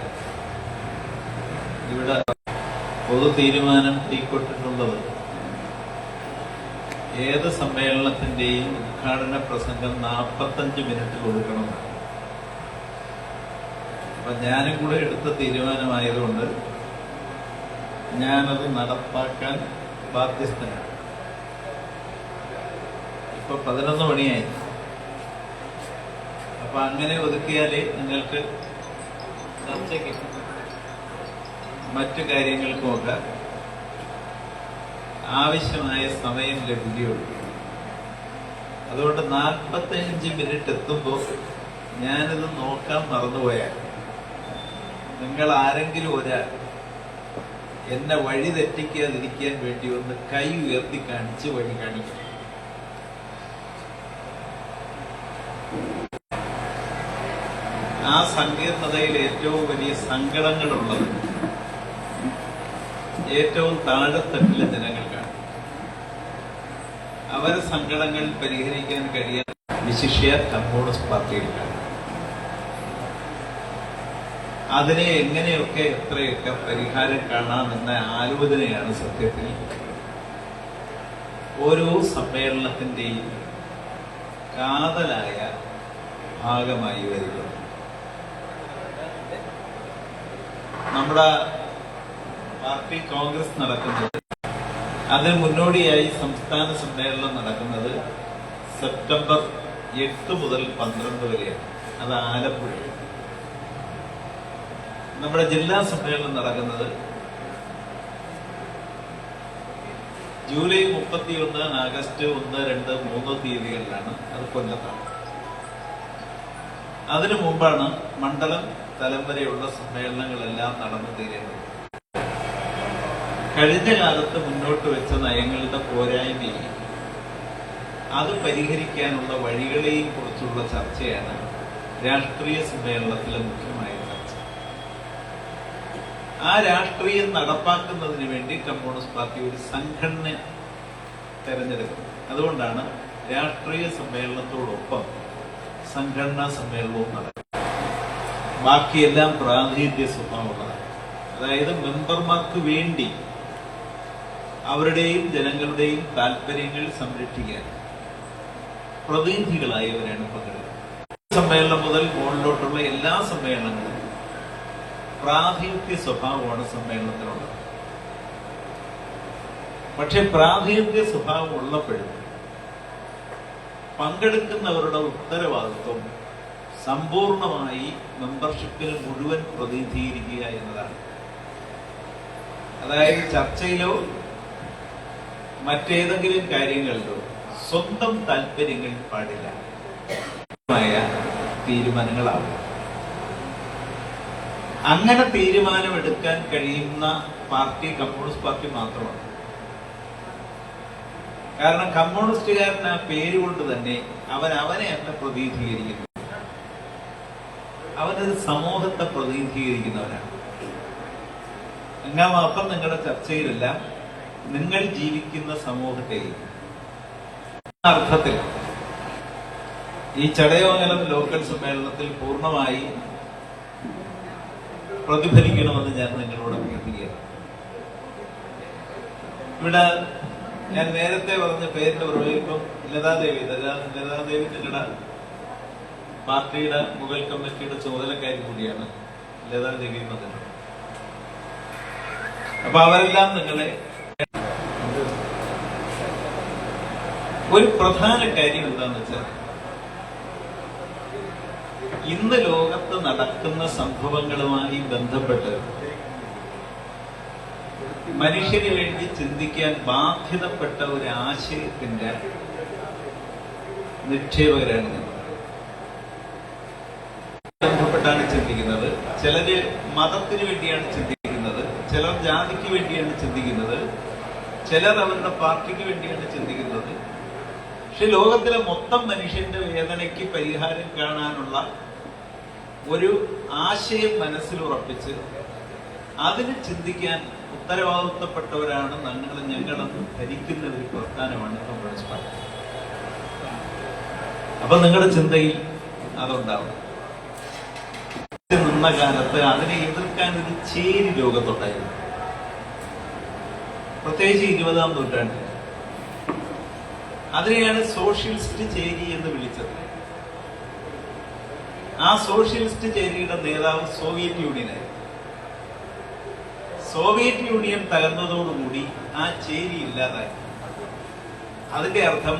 ഇവിടെ പൊതു തീരുമാനം കൈക്കൊണ്ടിട്ടുള്ളത് ഏത് സമ്മേളനത്തിന്റെയും ഉദ്ഘാടന പ്രസംഗം 45 മിനിറ്റ് കൊടുക്കണം. അപ്പൊ ഞാനും കൂടെ എടുത്ത തീരുമാനമായതുകൊണ്ട് ഞാനത് നടപ്പാക്കാൻ ബാധ്യസ്ഥനാണ്. ഇപ്പൊ 11 മണിയായി. അപ്പൊ അങ്ങനെ ഒതുക്കിയാലേ നിങ്ങൾക്ക് ചർച്ചയ്ക്ക് മറ്റു കാര്യങ്ങൾക്കുമൊക്കെ ആവശ്യമായ സമയം ലഭിക്കുകയുള്ളൂ. അതുകൊണ്ട് 45 മിനിറ്റ് എത്തുമ്പോൾ ഞാനിത് നോക്കാൻ മറന്നുപോയാൽ നിങ്ങൾ ആരെങ്കിലും ഒരാൾ എന്നെ വഴി തെറ്റിക്കാതിരിക്കാൻ വേണ്ടി ഒന്ന് കൈ ഉയർത്തി കാണിച്ച് വഴി കാണിക്കും. ആ സങ്കീർണതയിൽ ഏറ്റവും വലിയ സങ്കടങ്ങളുള്ളത് ഏറ്റവും താഴെത്തട്ടിലെ ജനങ്ങൾക്കാണ്. അവരെ സങ്കടങ്ങൾ പരിഹരിക്കാൻ കഴിയാൻ വിശിഷ്യ കമ്മ്യൂണിസ്റ്റ് പാർട്ടികൾക്കാണ്. അതിനെ എങ്ങനെയൊക്കെ എത്രയൊക്കെ പരിഹാരം കാണാമെന്ന ആലോചനയാണ് സത്യത്തിൽ ഓരോ സമ്മേളനത്തിന്റെയും കാതലായ ഭാഗമായി വരുന്നത്. നമ്മുടെ പാർട്ടി കോൺഗ്രസ് നടക്കുന്നത്, അതിന് മുന്നോടിയായി സംസ്ഥാന സമ്മേളനം നടക്കുന്നത് സെപ്റ്റംബർ 8 മുതൽ 12 വരെയാണ്. അത് ആലപ്പുഴയിൽ. നമ്മുടെ ജില്ലാ സമ്മേളനം നടക്കുന്നത് ജൂലൈ 31, ആഗസ്റ്റ് 1, 2, 3 തീയതികളിലാണ്. അത് കൊല്ലത്താണ്. അതിനു മുമ്പാണ് മണ്ഡലം തലം വരെയുള്ള സമ്മേളനങ്ങളെല്ലാം നടന്നു തീരേണ്ടത്. കഴിഞ്ഞ കാലത്ത് മുന്നോട്ട് വെച്ച നയങ്ങളുടെ പോരായ്മയും അത് പരിഹരിക്കാനുള്ള വഴികളെയും കുറിച്ചുള്ള ചർച്ചയാണ് രാഷ്ട്രീയ സമ്മേളനത്തിലെ മുഖ്യമായ ചർച്ച. ആ രാഷ്ട്രീയം നടപ്പാക്കുന്നതിന് വേണ്ടി കമ്മ്യൂണിസ്റ്റ് പാർട്ടി ഒരു സംഘടന തെരഞ്ഞെടുക്കും. അതുകൊണ്ടാണ് രാഷ്ട്രീയ സമ്മേളനത്തോടൊപ്പം സംഘടനാ സമ്മേളനവും നടക്കും. ബാക്കിയെല്ലാം പ്രാതിനിധ്യ സ്വഭാവമുള്ളതാണ്. അതായത് മെമ്പർമാർക്ക് വേണ്ടി അവരുടെയും ജനങ്ങളുടെയും താല്പര്യങ്ങൾ സംരക്ഷിക്കാൻ പ്രതിനിധികളായവരാണ് പങ്കെടുക്കുന്നത്. സമ്മേളനം മുതൽ മുകളിലോട്ടുള്ള എല്ലാ സമ്മേളനങ്ങളും പ്രാതിനിധ്യ സ്വഭാവമാണ് സമ്മേളനത്തിനുള്ളത്. പക്ഷെ പ്രാതിനിധ്യ സ്വഭാവം ഉള്ളപ്പോഴും പങ്കെടുക്കുന്നവരുടെ ഉത്തരവാദിത്വം സമ്പൂർണമായി മെമ്പർഷിപ്പിന് മുഴുവൻ പ്രതിനിധീകരിക്കുക എന്നതാണ്. അതായത് ചർച്ചയിലോ മറ്റേതെങ്കിലും കാര്യങ്ങളിലോ സ്വന്തം താല്പര്യങ്ങൾ പാടില്ല. തീരുമാനങ്ങളാവും. അങ്ങനെ തീരുമാനമെടുക്കാൻ കഴിയുന്ന പാർട്ടി കമ്മ്യൂണിസ്റ്റ് പാർട്ടി മാത്രമാണ്. കാരണം കമ്മ്യൂണിസ്റ്റുകാരൻ ആ പേരുകൊണ്ട് തന്നെ അവനെ അല്ല പ്രതിനിധീകരിക്കുന്നു. അവനൊരു സമൂഹത്തെ പ്രതിനിധീകരിക്കുന്നവരാണ്. അപ്പം നിങ്ങളുടെ ചർച്ചയിലെല്ലാം നിങ്ങൾ ജീവിക്കുന്ന സമൂഹത്തെയും അർത്ഥത്തിൽ ഈ ചടയമംഗലം ലോക്കൽ സമ്മേളനത്തിൽ പൂർണ്ണമായി പ്രതിഫലിക്കണമെന്ന് ഞാൻ നിങ്ങളോട് അഭ്യർത്ഥിക്കുകയാണ്. ഇവിടെ ഞാൻ നേരത്തെ പറഞ്ഞ പേരിന്റെ പുറമെ ഇപ്പം ലതാദേവി നിങ്ങളുടെ പാർട്ടിയുടെ മുഗൾ കമ്മിറ്റിയുടെ ചുമതലക്കാരി കൂടിയാണ് ലതാദേവി മദൻ. അപ്പൊ അവരെല്ലാം നിങ്ങളെ ഒരു പ്രധാന കാര്യം എന്താന്ന് വെച്ചാൽ ഇന്ന് ലോകത്ത് നടക്കുന്ന സംഭവങ്ങളുമായി ബന്ധപ്പെട്ട് മനുഷ്യന് വേണ്ടി ചിന്തിക്കാൻ ബാധ്യതപ്പെട്ട ഒരു ആശയത്തിന്റെ നിക്ഷേപകരാണ് ഞങ്ങൾ. ബന്ധപ്പെട്ടാണ് ചിന്തിക്കുന്നത്. ചിലര് മതത്തിന് വേണ്ടിയാണ് ചിന്തിക്കുന്നത്, ചിലർ ജാതിക്ക് വേണ്ടിയാണ് ചിന്തിക്കുന്നത്, ചിലർ അവരുടെ പാർട്ടിക്ക് വേണ്ടിയാണ് ചിന്തിക്കുന്നത്. പക്ഷെ ലോകത്തിലെ മൊത്തം മനുഷ്യന്റെ വേദനയ്ക്ക് പരിഹാരം കാണാനുള്ള ഒരു ആശയം മനസ്സിൽ ഉറപ്പിച്ച് അതിന് ചിന്തിക്കാൻ ഉത്തരവാദിത്തപ്പെട്ടവരാണ് ഞങ്ങളെന്ന് ധരിക്കുന്ന ഒരു പ്രസ്ഥാനമാണ് കമ്മ്യൂണിസ്റ്റ് പാർട്ടി. അപ്പൊ നിങ്ങളുടെ ചിന്തയിൽ അതുണ്ടാവും. നിന്ന കാലത്ത് അതിനെ എതിർക്കാൻ ഒരു ചേരി ലോകത്തുണ്ടായിരുന്നു. പ്രത്യേകിച്ച് 20-ാം നൂറ്റാണ്ടിൽ അതിനെയാണ് സോഷ്യലിസ്റ്റ് ചേരി എന്ന് വിളിച്ചത്. ആ സോഷ്യലിസ്റ്റ് ചേരിയുടെ നേതാവ് സോവിയറ്റ് യൂണിയനായിരുന്നു. സോവിയറ്റ് യൂണിയൻ തകർന്നതോടുകൂടി ആ ചേരി ഇല്ലാതായി. അതിന്റെ അർത്ഥം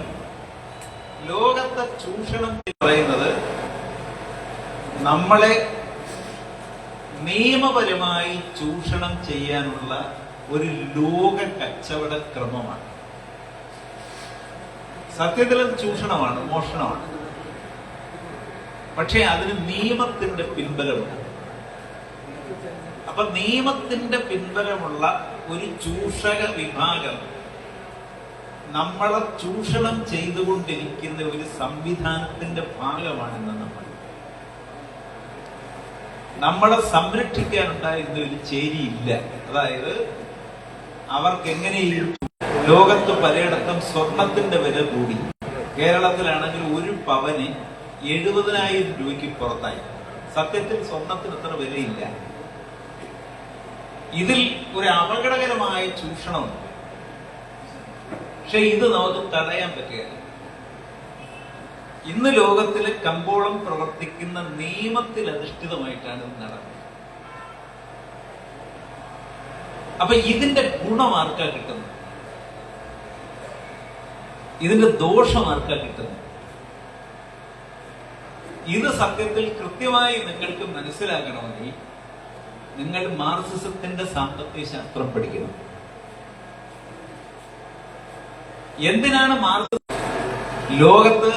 ലോകത്തെ ചൂഷണം എന്ന് പറയുന്നത് നമ്മളെ നിയമപരമായി ചൂഷണം ചെയ്യാനുള്ള ഒരു ലോക കച്ചവട ക്രമമാണ്. സത്യത്തിൽ അത് ചൂഷണമാണ്, മോഷണമാണ്. പക്ഷെ അതിന് നിയമത്തിന്റെ പിൻബലമുണ്ട്. അപ്പൊ നിയമത്തിന്റെ പിൻബലമുള്ള ഒരു ചൂഷക വിഭാഗം നമ്മളെ ചൂഷണം ചെയ്തുകൊണ്ടിരിക്കുന്ന ഒരു സംവിധാനത്തിന്റെ ഭാഗമാണെന്ന് നമ്മളെ സംരക്ഷിക്കാനുണ്ടായിരുന്ന ഒരു ചേരിയില്ല. അതായത് അവർക്ക് എങ്ങനെയും ലോകത്ത് പലയിടത്തും സ്വർണത്തിന്റെ വില കൂടി. കേരളത്തിലാണെങ്കിൽ ഒരു പവന് 70,000 രൂപയ്ക്ക് പുറത്തായി. സത്യത്തിൽ സ്വർണത്തിന് അത്ര വിലയില്ല. ഇതിൽ ഒരു അപകടകരമായ ചൂഷണമുണ്ട്. പക്ഷെ ഇത് നമുക്ക് തടയാൻ പറ്റുകയില്ല. ഇന്ന് ലോകത്തിലെ കമ്പോളം പ്രവർത്തിക്കുന്ന നിയമത്തിൽ അധിഷ്ഠിതമായിട്ടാണ് ഇത് നടക്കുന്നത്. അപ്പൊ ഇതിന്റെ ഗുണം ആർക്കാ കിട്ടുന്നത്? ഇതിന്റെ ദോഷം ആർക്കാ കിട്ടുന്നത്? ഇത് സത്യത്തിൽ കൃത്യമായി നിങ്ങൾക്ക് മനസ്സിലാക്കണമെങ്കിൽ നിങ്ങൾ മാർക്സിസത്തിന്റെ സാമ്പത്തിക ശാസ്ത്രം പഠിക്കണം. എന്തിനാണ് മാർക്സിസം? ലോകത്ത്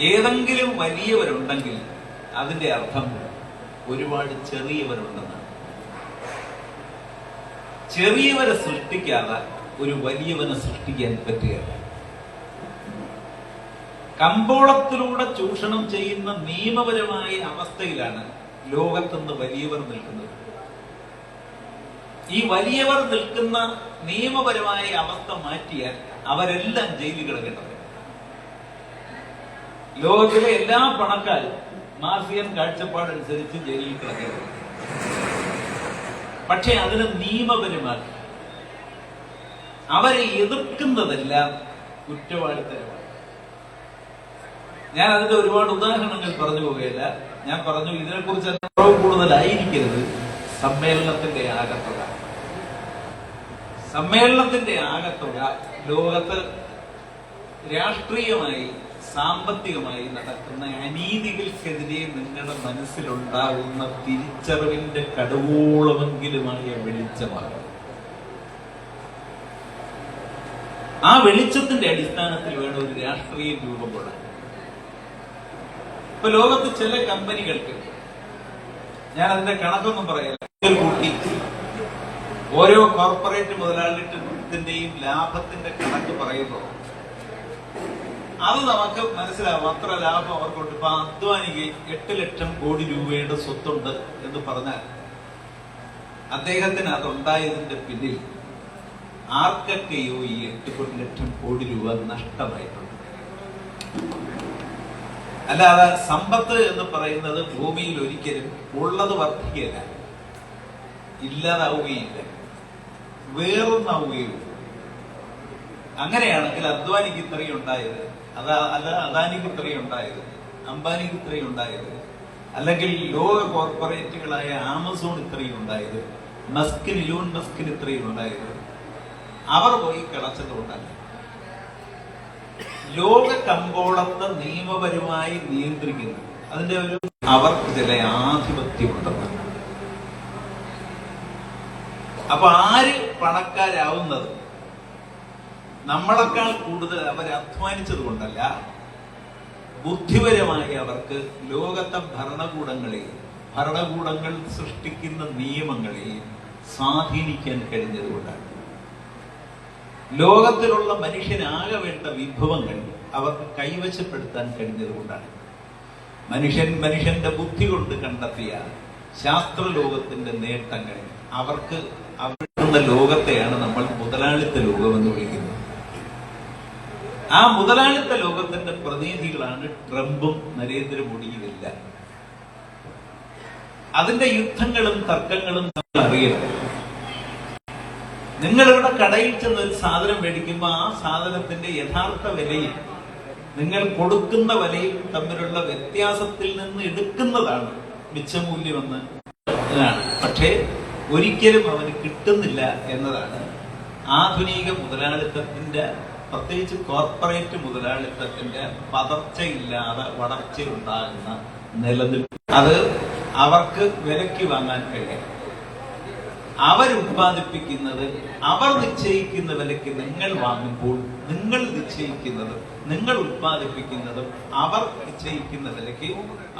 ഏതെങ്കിലും വലിയവരുണ്ടെങ്കിൽ അതിന്റെ അർത്ഥം ഒരുപാട് ചെറിയവരുണ്ടെന്നാണ്. ചെറിയവരെ സൃഷ്ടിക്കാതെ ഒരു വലിയവനെ സൃഷ്ടിക്കാൻ പറ്റുകയില്ല. കമ്പോളത്തിലൂടെ ചൂഷണം ചെയ്യുന്ന നിയമപരമായ അവസ്ഥയിലാണ് ലോകത്തുനിന്ന് വലിയവർ നിൽക്കുന്നത്. ഈ വലിയവർ നിൽക്കുന്ന നിയമപരമായ അവസ്ഥ മാറ്റിയാൽ അവരെല്ലാം ജയിലിൽ കിടക്കേണ്ടത്. ലോകത്തിലെ എല്ലാ പണക്കാരും മാർക്സിയൻ കാഴ്ചപ്പാടനുസരിച്ച് ജയിലിൽ കിടക്കേണ്ടത്. പക്ഷെ അതിന് നിയമപരമാക്കി അവരെ എതിർക്കുന്നതെല്ലാം കുറ്റവാളിത്തരമാണ്. ഞാൻ അതിന്റെ ഒരുപാട് ഉദാഹരണങ്ങൾ പറഞ്ഞു പോവുകയില്ല. ഞാൻ പറഞ്ഞു ഇതിനെക്കുറിച്ച് കൂടുതലായിരിക്കരുത് സമ്മേളനത്തിന്റെ ആകത്തുക. സമ്മേളനത്തിന്റെ ആകത്തുക ലോകത്ത് രാഷ്ട്രീയമായി സാമ്പത്തികമായി നടക്കുന്ന അനീതികൾക്കെതിരെ നിങ്ങളുടെ മനസ്സിലുണ്ടാകുന്ന തിരിച്ചറിവിന്റെ കടുവോളമെങ്കിലുമായ വെളിച്ചമാണ്. ആ വെളിച്ചത്തിന്റെ അടിസ്ഥാനത്തിൽ വേണം ഒരു രാഷ്ട്രീയം രൂപം കൊള്ളാൻ. ഇപ്പൊ ലോകത്ത് ചില കമ്പനികൾക്ക്, ഞാൻ അതിന്റെ കണക്കൊന്നും പറയാം, കൂട്ടി ഓരോ കോർപ്പറേറ്റ് മുതലാളിത്തത്തിന്റെയും ലാഭത്തിന്റെ കണക്ക് പറയുമ്പോൾ അത് നമുക്ക് മനസ്സിലാവും. അത്ര ലാഭം അവർക്കുണ്ട്. ഇപ്പൊ അദ്വാനിക്ക് 8 ലക്ഷം കോടി രൂപയുടെ സ്വത്തുണ്ട് എന്ന് പറഞ്ഞാൽ അദ്ദേഹത്തിന് അതുണ്ടായതിന്റെ പിന്നിൽ ആർക്കൊക്കെയോ ഈ 8 ലക്ഷം കോടി രൂപ നഷ്ടമായിട്ടുണ്ട്. അല്ലാതെ സമ്പത്ത് എന്ന് പറയുന്നത് ഭൂമിയിൽ ഒരിക്കലും ഉള്ളത് വർദ്ധിക്കുകയില്ല, ഇല്ലാതാവുകയില്ല, വേറൊന്നാവുകയുള്ളൂ. അങ്ങനെയാണെങ്കിൽ അദ്വാനിക്ക് ഇത്രയും ഉണ്ടായത്, അദാനിക്ക് ഇത്രയും ഉണ്ടായത്, അംബാനിക്ക് ഇത്രയും ഉണ്ടായത്, അല്ലെങ്കിൽ ലോക കോർപ്പറേറ്റുകളായ ആമസോൺ ഇത്രയും ഉണ്ടായത്, ഇലോൺ മസ്കിന് ഇത്രയും ഉണ്ടായത്, അവർ പോയി കിളച്ചതുകൊണ്ടല്ല. ലോക കമ്പോളത്തെ നിയമപരമായി നിയന്ത്രിക്കുന്നു. അതിന്റെ ഒരു അവർക്ക് ചില ആധിപത്യമുണ്ടെന്നാണ്. അപ്പൊ ആര് പണക്കാരാവുന്നത് നമ്മളെക്കാൾ കൂടുതൽ അവർ അധ്വാനിച്ചത് കൊണ്ടല്ല, ബുദ്ധിപരമായി അവർക്ക് ലോകത്തെ ഭരണകൂടങ്ങൾ സൃഷ്ടിക്കുന്ന നിയമങ്ങളെയും സ്വാധീനിക്കാൻ കഴിഞ്ഞതുകൊണ്ടാണ്. ലോകത്തിലുള്ള മനുഷ്യനാകെ വേണ്ട വിഭവങ്ങൾ അവർക്ക് കൈവശപ്പെടുത്താൻ കഴിഞ്ഞതുകൊണ്ടാണ്. മനുഷ്യന്റെ ബുദ്ധി കൊണ്ട് കണ്ടെത്തിയ ശാസ്ത്രലോകത്തിന്റെ നേട്ടങ്ങൾ അവർക്ക് അവരുടെ ലോകത്തെയാണ് നമ്മൾ മുതലാളിത്ത ലോകമെന്ന് വിളിക്കുന്നത്. ആ മുതലാളിത്ത ലോകത്തിന്റെ പ്രതിനിധികളാണ് ട്രംപും നരേന്ദ്രമോദിയും എല്ലാം. അതിന്റെ യുദ്ധങ്ങളും തർക്കങ്ങളും നമ്മൾ അറിയണം. നിങ്ങളിവിടെ കടയിൽ ചെന്ന് ഒരു സാധനം മേടിക്കുമ്പോൾ ആ സാധനത്തിന്റെ യഥാർത്ഥ വിലയും നിങ്ങൾ കൊടുക്കുന്ന വിലയും തമ്മിലുള്ള വ്യത്യാസത്തിൽ നിന്ന് എടുക്കുന്നതാണ് മിച്ചമൂല്യമെന്ന്. പക്ഷേ ഒരിക്കലും അവന് കിട്ടുന്നില്ല എന്നതാണ് ആധുനിക മുതലാളിത്തത്തിന്റെ പ്രത്യേകിച്ച് കോർപ്പറേറ്റ് മുതലാളിത്തത്തിന്റെ പതർച്ചയില്ലാതെ വളർച്ചയുണ്ടാകുന്ന നിലനിൽപ്പ് അത് അവർക്ക് വിലയ്ക്ക് വാങ്ങാൻ കഴിയും. അവരുത്പാദിപ്പിക്കുന്നത് അവർ നിശ്ചയിക്കുന്ന വിലയ്ക്ക് നിങ്ങൾ വാങ്ങുമ്പോൾ നിങ്ങൾ നിശ്ചയിക്കുന്നതും നിങ്ങൾ ഉത്പാദിപ്പിക്കുന്നതും അവർ നിശ്ചയിക്കുന്ന വിലയ്ക്ക്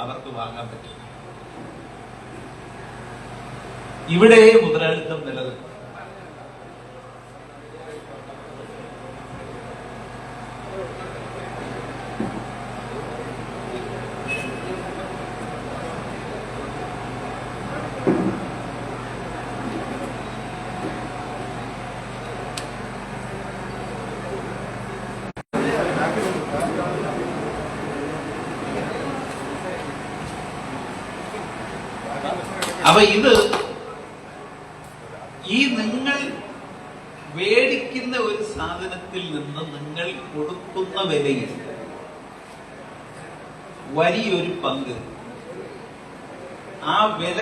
അവർക്ക് വാങ്ങാൻ പറ്റും. ഇവിടെ മുതലാളിത്തം നിലനിൽക്കും. അപ്പൊ ഇത് ഈ നിങ്ങൾ മേടിക്കുന്ന ഒരു സാധനത്തിൽ നിന്ന് നിങ്ങൾ കൊടുക്കുന്ന വിലയിൽ വലിയൊരു പങ്ക് ആ വില.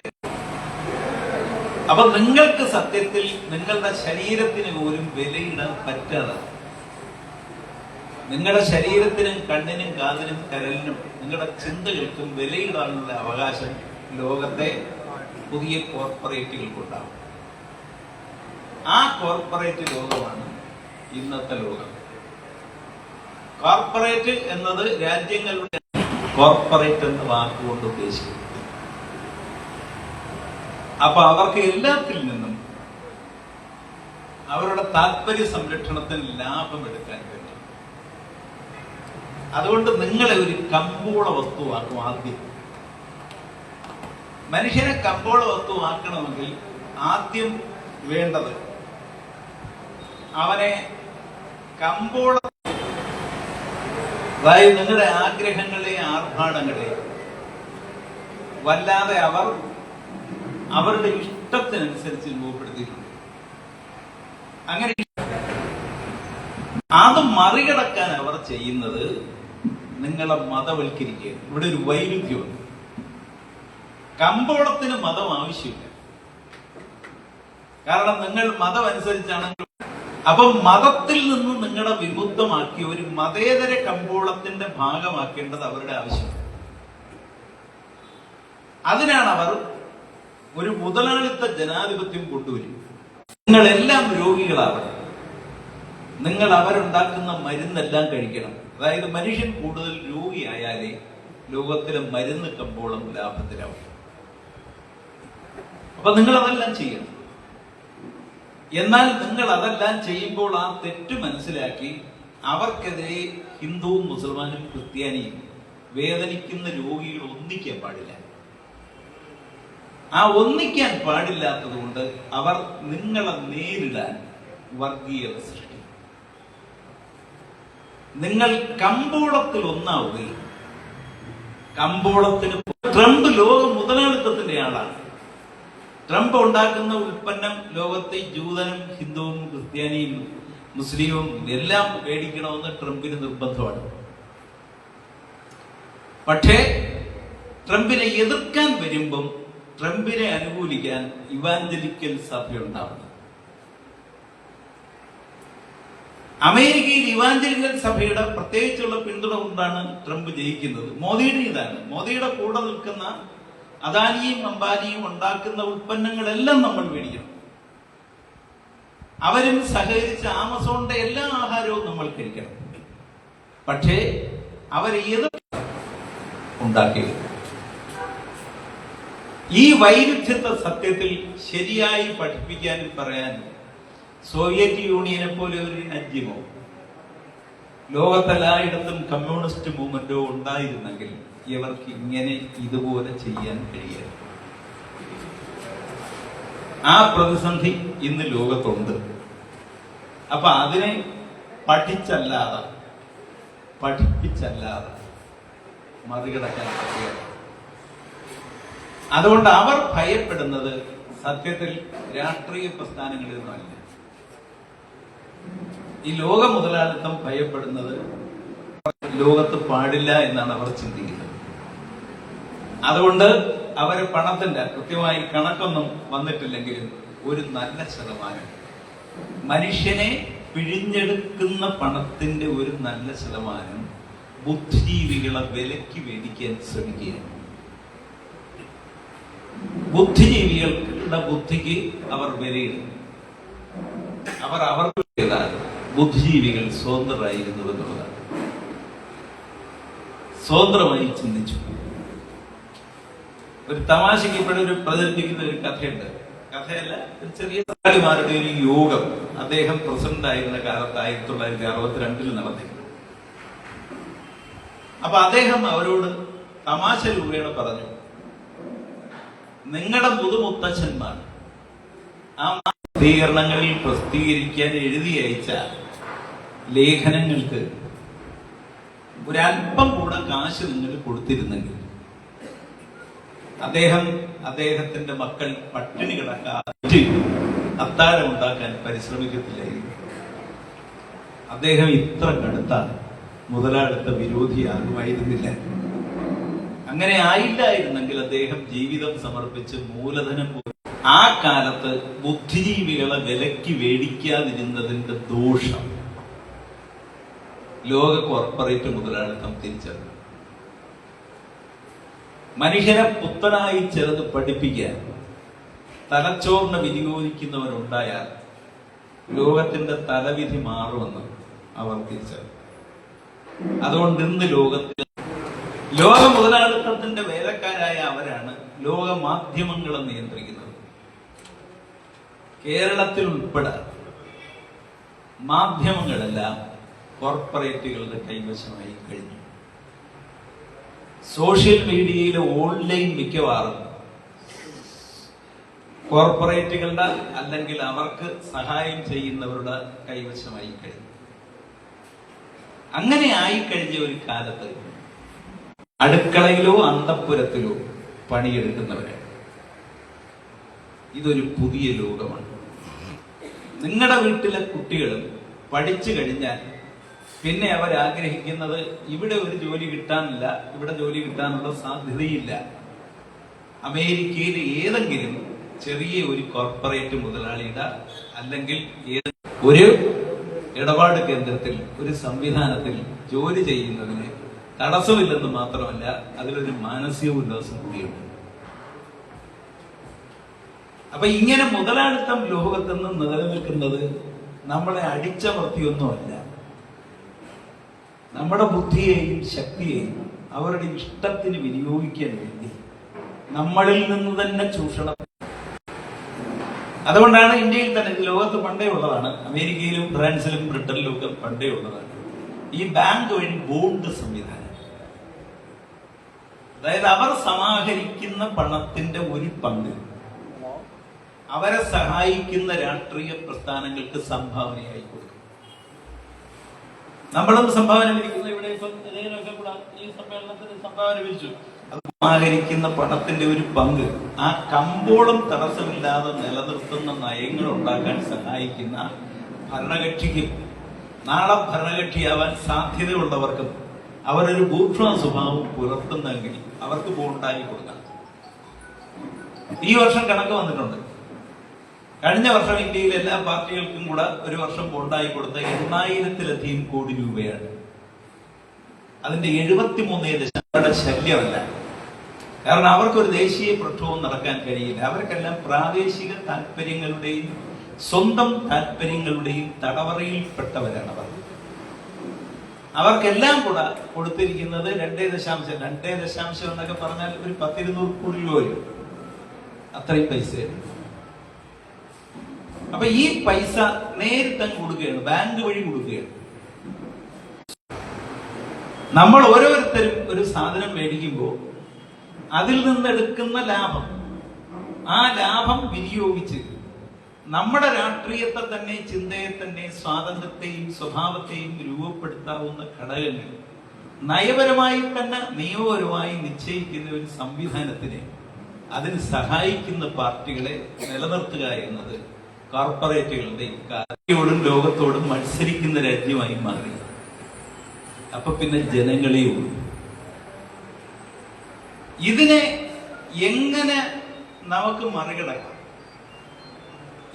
അപ്പൊ നിങ്ങൾക്ക് സത്യത്തിൽ നിങ്ങളുടെ ശരീരത്തിന് പോലും വിലയിടാൻ പറ്റാതെ, നിങ്ങളുടെ ശരീരത്തിനും കണ്ണിനും കാതിനും കരലിനും നിങ്ങളുടെ ചിന്തകൾക്കും വിലയിടാനുള്ള അവകാശം ലോകത്തെ പുതിയ കോർപ്പറേറ്റുകൾക്കുണ്ടാവും. ആ കോർപ്പറേറ്റ് ലോകമാണ് ഇന്നത്തെ ലോകം. കോർപ്പറേറ്റ് എന്നത് രാജ്യങ്ങളുടെ കോർപ്പറേറ്റ് എന്ന വാക്കുകൊണ്ട് ഉദ്ദേശിക്കുന്നു. അപ്പൊ അവർക്ക് എല്ലാത്തിൽ നിന്നും അവരുടെ താല്പര്യ സംരക്ഷണത്തിന് ലാഭം എടുക്കാൻ പറ്റും. അതുകൊണ്ട് നിങ്ങളെ ഒരു കമ്പോള വസ്തുവാക്കും. ആദ്യം മനുഷ്യനെ കമ്പോള വസ്തുവാക്കണമെങ്കിൽ ആദ്യം വേണ്ടത് അവനെ കമ്പോള, അതായത് നിങ്ങളുടെ ആഗ്രഹങ്ങളെ ആർഭാടങ്ങളെ വല്ലാതെ അവർ അവരുടെ ഇഷ്ടത്തിനനുസരിച്ച് രൂപപ്പെടുത്തിയിട്ടുണ്ട്. അങ്ങനെ അത് മറികടക്കാൻ അവർ ചെയ്യുന്നത് നിങ്ങളെ മതവൽക്കരിക്കുകയാണ്. ഇവിടെ ഒരു വൈരുദ്ധ്യമുണ്ട്. കമ്പോളത്തിന് മതം ആവശ്യമില്ല. കാരണം നിങ്ങൾ മതം അനുസരിച്ചാണെങ്കിൽ, അപ്പം മതത്തിൽ നിന്ന് നിങ്ങളെ വിമുക്തമാക്കി ഒരു മതേതര കമ്പോളത്തിന്റെ ഭാഗമാക്കേണ്ടത് അവരുടെ ആവശ്യം. അതിനാണ് അവർ ഒരു മുതലാളിത്ത ജനാധിപത്യം കൊണ്ടുവരും. നിങ്ങളെല്ലാം രോഗികളാവണം. നിങ്ങൾ അവരുണ്ടാക്കുന്ന മരുന്നെല്ലാം കഴിക്കണം. അതായത് മനുഷ്യൻ കൂടുതൽ രോഗിയായാലേ ലോകത്തിലെ മരുന്ന് കമ്പോളം ലാഭത്തിലാവും. അപ്പൊ നിങ്ങൾ അതെല്ലാം ചെയ്യണം. എന്നാൽ നിങ്ങൾ അതെല്ലാം ചെയ്യുമ്പോൾ ആ തെറ്റ് മനസ്സിലാക്കി അവർക്കെതിരെ ഹിന്ദുവും മുസൽമാനും ക്രിസ്ത്യാനിയും വേദനിക്കുന്ന രോഗികൾ ഒന്നിക്കാൻ പാടില്ല. ആ ഒന്നിക്കാൻ പാടില്ലാത്തത് കൊണ്ട് അവർ നിങ്ങളെ നേരിടാൻ വർഗീയത സൃഷ്ടിക്കും. നിങ്ങൾ കമ്പോളത്തിൽ ഒന്നാവുകയും കമ്പോളത്തിന് ട്രംപ് ലോക മുതലാളിത്തത്തിന്റെ ആളാണ്. ട്രംപ് ഉണ്ടാക്കുന്ന ഉൽപ്പന്നം ലോകത്തെ ജൂതനും ഹിന്ദുവും ക്രിസ്ത്യാനിയും മുസ്ലിമും എല്ലാം മേടിക്കണമെന്ന് ട്രംപിന് നിർബന്ധമാണ്. പക്ഷേ ട്രംപിനെ എതിർക്കാൻ വരുമ്പം ട്രംപിനെ അനുകൂലിക്കാൻ ഇവാഞ്ചലിക്കൽ സഭയുണ്ടാവുന്നു. അമേരിക്കയിൽ ഇവാഞ്ചലിക്കൽ സഭയുടെ പ്രത്യേകിച്ചുള്ള പിന്തുണ കൊണ്ടാണ് ട്രംപ് ജയിക്കുന്നത്. മോദിയുടെ ഇതാണ്. മോദിയുടെ കൂടെ നിൽക്കുന്ന അദാനിയും അംബാനിയും ഉണ്ടാക്കുന്ന ഉൽപ്പന്നങ്ങളെല്ലാം നമ്മൾ മേടിക്കണം. അവരും സഹകരിച്ച് ആമസോണിന്റെ എല്ലാ ആഹാരവും നമ്മൾ കഴിക്കണം. പക്ഷേ അവരെ ഉണ്ടാക്കിയത് ഈ വൈരുദ്ധ്യത്തെ സത്യത്തിൽ ശരിയായി പഠിപ്പിക്കാനും പറയാനും സോവിയറ്റ് യൂണിയനെ പോലെ ഒരു രാജ്യമോ ലോകത്തെല്ലായിടത്തും കമ്മ്യൂണിസ്റ്റ് മൂവ്മെന്റോ ഉണ്ടായിരുന്നെങ്കിൽ ഇവർക്ക് ഇങ്ങനെ ഇതുപോലെ ചെയ്യാൻ കഴിയും. ആ പ്രതിസന്ധി ഇന്ന് ലോകത്തുണ്ട്. അപ്പൊ അതിനെ പഠിപ്പിച്ചല്ലാതെ മറികടക്കാൻ കഴിയും. അതുകൊണ്ട് അവർ ഭയപ്പെടുന്നത് സത്യത്തിൽ രാഷ്ട്രീയ പ്രസ്ഥാനങ്ങളിലൊന്നുമല്ല. ഈ ലോക മുതലാളിത്തം ഭയപ്പെടുന്നത് ലോകത്ത് പാടില്ല എന്നാണ് അവർ ചിന്തിക്കുന്നത്. അതുകൊണ്ട് അവര് പണത്തിന്റെ കൃത്യമായി കണക്കൊന്നും വന്നിട്ടില്ലെങ്കിലും ഒരു നല്ല ശതമാനം മനുഷ്യനെ പിഴിഞ്ഞെടുക്കുന്ന പണത്തിന്റെ ഒരു നല്ല ശതമാനം ബുദ്ധിജീവികളെ വിലക്ക് മേടിക്കാൻ ശ്രമിക്കുകയാണ്. ബുദ്ധിജീവികളുടെ ബുദ്ധിക്ക് അവർ വിലയിടും. അവർക്ക് ബുദ്ധിജീവികൾ സ്വതന്ത്രരായിരുന്നു എന്നുള്ളതാണ്. സ്വതന്ത്രമായി ചിന്തിച്ചു. ഒരു തമാശയ്ക്ക് ഇപ്പോഴൊരു പ്രചരിപ്പിക്കുന്ന ഒരു കഥയുണ്ട്. കഥയല്ല, ഒരു ചെറിയ തൊഴിലാളിമാരുടെ ഒരു യോഗം അദ്ദേഹം പ്രസിഡന്റ് ആയിരുന്ന കാലത്ത് 1962 നടന്നിരുന്നു. അപ്പൊ അദ്ദേഹം അവരോട് തമാശ രൂപേണ പറഞ്ഞു, നിങ്ങളുടെ മുതുമുത്തച്ഛന്മാർ ആ പ്രസിദ്ധീകരണങ്ങളിൽ പ്രസിദ്ധീകരിക്കാൻ എഴുതി അയച്ച ലേഖനങ്ങൾക്ക് ഒരല്പം കൂടെ കാശ് നിങ്ങൾ കൊടുത്തിരുന്നെങ്കിൽ അദ്ദേഹത്തിന്റെ മക്കൾ പട്ടിണി കിടക്കാതെ അത്താഴം ഉണ്ടാക്കാൻ പരിശ്രമിക്കത്തില്ലായിരുന്നു. അദ്ദേഹം ഇത്ര കടുത്ത മുതലാളിത്ത വിരോധിയാകുമായിരുന്നില്ല. അങ്ങനെ ആയില്ലായിരുന്നെങ്കിൽ അദ്ദേഹം ജീവിതം സമർപ്പിച്ച് മൂലധനം ആ കാലത്ത് ബുദ്ധിജീവികളെ വിലക്ക് മേടിക്കാതിരുന്നതിന്റെ ദോഷം ലോക കോർപ്പറേറ്റ് മുതലാളിത്തം തിരിച്ചറിഞ്ഞു. മനുഷ്യനെ പുത്തനായി ചെറുത് പഠിപ്പിക്കാൻ തലച്ചോറിനെ വിനിയോഗിക്കുന്നവരുണ്ടായാൽ ലോകത്തിന്റെ തലവിധി മാറുമെന്ന് അവർ തിരിച്ചറിഞ്ഞു. അതുകൊണ്ട് ഇന്ന് ലോക മുതലാളിത്തത്തിന്റെ വേലക്കാരായ അവരാണ് ലോക മാധ്യമങ്ങളെ നിയന്ത്രിക്കുന്നത്. കേരളത്തിൽ ഉൾപ്പെടെ മാധ്യമങ്ങളെല്ലാം കോർപ്പറേറ്റുകളുടെ കൈവശമായി കഴിഞ്ഞു. സോഷ്യൽ മീഡിയയിലെ ഓൺലൈൻ മിക്കവാറും കോർപ്പറേറ്റുകളുടെ അല്ലെങ്കിൽ അവർക്ക് സഹായം ചെയ്യുന്നവരുടെ കൈവശമായി കഴിഞ്ഞു. അങ്ങനെ ആയിക്കഴിഞ്ഞ ഒരു കാലത്ത് അടുക്കളയിലോ അന്തഃപുരത്തിലോ പണിയെടുക്കുന്നവരാണ്. ഇതൊരു പുതിയ ലോകമാണ്. നിങ്ങളുടെ വീട്ടിലെ കുട്ടികളും പഠിച്ചു കഴിഞ്ഞാൽ പിന്നെ അവരാഗ്രഹിക്കുന്നത് ഇവിടെ ഒരു ജോലി കിട്ടാനില്ല, ഇവിടെ ജോലി കിട്ടാനുള്ള സാധ്യതയില്ല. അമേരിക്കയിൽ ഏതെങ്കിലും ചെറിയ ഒരു കോർപ്പറേറ്റ് മുതലാളിയുടെ അല്ലെങ്കിൽ ഒരു ഇടപാട് കേന്ദ്രത്തിൽ ഒരു സംവിധാനത്തിൽ ജോലി ചെയ്യുന്നതിന് തടസ്സമില്ലെന്ന് മാത്രമല്ല, അതിലൊരു മാനസിക ഉല്ലാസം കൂടിയുണ്ട്. അപ്പൊ ഇങ്ങനെ മുതലാളിത്തം ലോകത്ത് നിന്ന് നിലനിൽക്കുന്നത് നമ്മളെ അടിച്ചമർത്തിയൊന്നുമല്ല. നമ്മുടെ ബുദ്ധിയെയും ശക്തിയെയും അവരുടെ ഇഷ്ടത്തിന് വിനിയോഗിക്കാൻ വേണ്ടി നമ്മളിൽ നിന്ന് തന്നെ ചൂഷണം. അതുകൊണ്ടാണ് ഇന്ത്യയിൽ തന്നെ, ലോകത്ത് പണ്ടേ ഉള്ളതാണ്, അമേരിക്കയിലും ഫ്രാൻസിലും ബ്രിട്ടനിലും ഒക്കെ പണ്ടേ ഉള്ളതാണ് ഈ ബാങ്ക് വഴി ബോണ്ട് സംവിധാനം. അതായത് അവർ സമാഹരിക്കുന്ന പണത്തിന്റെ ഒരു പങ്ക് അവരെ സഹായിക്കുന്ന രാഷ്ട്രീയ പ്രസ്ഥാനങ്ങൾക്ക് സംഭാവനയായി കൊടുക്കും. നമ്മളും സംഭാവന വിരിക്കുന്ന ഇവിടെ ഇപ്പം ഇതിനൊക്കെ കൂടെ ഈ സമ്മേളനത്തിന് സംഭാവന വിരിച്ചു. അത് സമാഹരിക്കുന്ന പണത്തിന്റെ ഒരു പങ്ക് ആ കമ്പോളം തടസ്സമില്ലാതെ നിലനിർത്തുന്ന നയങ്ങൾ ഉണ്ടാക്കാൻ സഹായിക്കുന്ന ഭരണകക്ഷിക്കും നാളെ ഭരണകക്ഷിയാവാൻ സാധ്യതയുള്ളവർക്കും അവരൊരു ബൂർഷ്വാ സ്വഭാവം പുലർത്തുന്നെങ്കിൽ അവർക്ക് ബോണ്ടായി കൊടുക്കണം. ഈ വർഷം കണക്ക് വന്നിട്ടുണ്ട്. കഴിഞ്ഞ വർഷം ഇന്ത്യയിലെ എല്ലാ പാർട്ടികൾക്കും കൂടെ ഒരു വർഷം ബോണ്ടായി കൊടുത്ത 8,000-ലധികം കോടി രൂപയാണ്. അതിന്റെ 73% ശല്യമല്ല. കാരണം അവർക്കൊരു ദേശീയ പ്രക്ഷോഭം നടക്കാൻ കഴിയില്ല. അവർക്കെല്ലാം പ്രാദേശിക താല്പര്യങ്ങളുടെയും സ്വന്തം താല്പര്യങ്ങളുടെയും തടവറയിൽപ്പെട്ടവരാണ് അവർ. അവർക്കെല്ലാം കൂടെ കൊടുത്തിരിക്കുന്നത് 2.2 എന്നൊക്കെ പറഞ്ഞാൽ ഒരു 10-200 കോടി രൂപ വരും. അത്രയും പൈസയാണ്. അപ്പൊ ഈ പൈസ നേരിട്ട് കൊടുക്കുകയാണ്, ബാങ്ക് വഴി കൊടുക്കുകയാണ്. നമ്മൾ ഓരോരുത്തരും ഒരു സാധനം മേടിക്കുമ്പോൾ അതിൽ നിന്നെടുക്കുന്ന ലാഭം, ആ ലാഭം വിനിയോഗിച്ച് നമ്മുടെ രാഷ്ട്രീയത്തെ തന്നെ, ചിന്തയെ തന്നെ, സ്വാതന്ത്ര്യത്തെയും സ്വഭാവത്തെയും രൂപപ്പെടുത്താവുന്ന ഘടകങ്ങൾ നയപരമായി തന്നെ നിയമപരമായി നിശ്ചയിക്കുന്ന ഒരു സംവിധാനത്തിനെ അതിന് സഹായിക്കുന്ന പാർട്ടികളെ നിലനിർത്തുക എന്നത് കോർപ്പറേറ്റുകളുടെ ഇക്കാലത്തോടും ലോകത്തോടും മത്സരിക്കുന്ന രാജ്യമായി മാറി. അപ്പൊ പിന്നെ ജനങ്ങളെ ഉള്ളൂ. ഇതിനെ എങ്ങനെ നമുക്ക് മറികടക്കാം,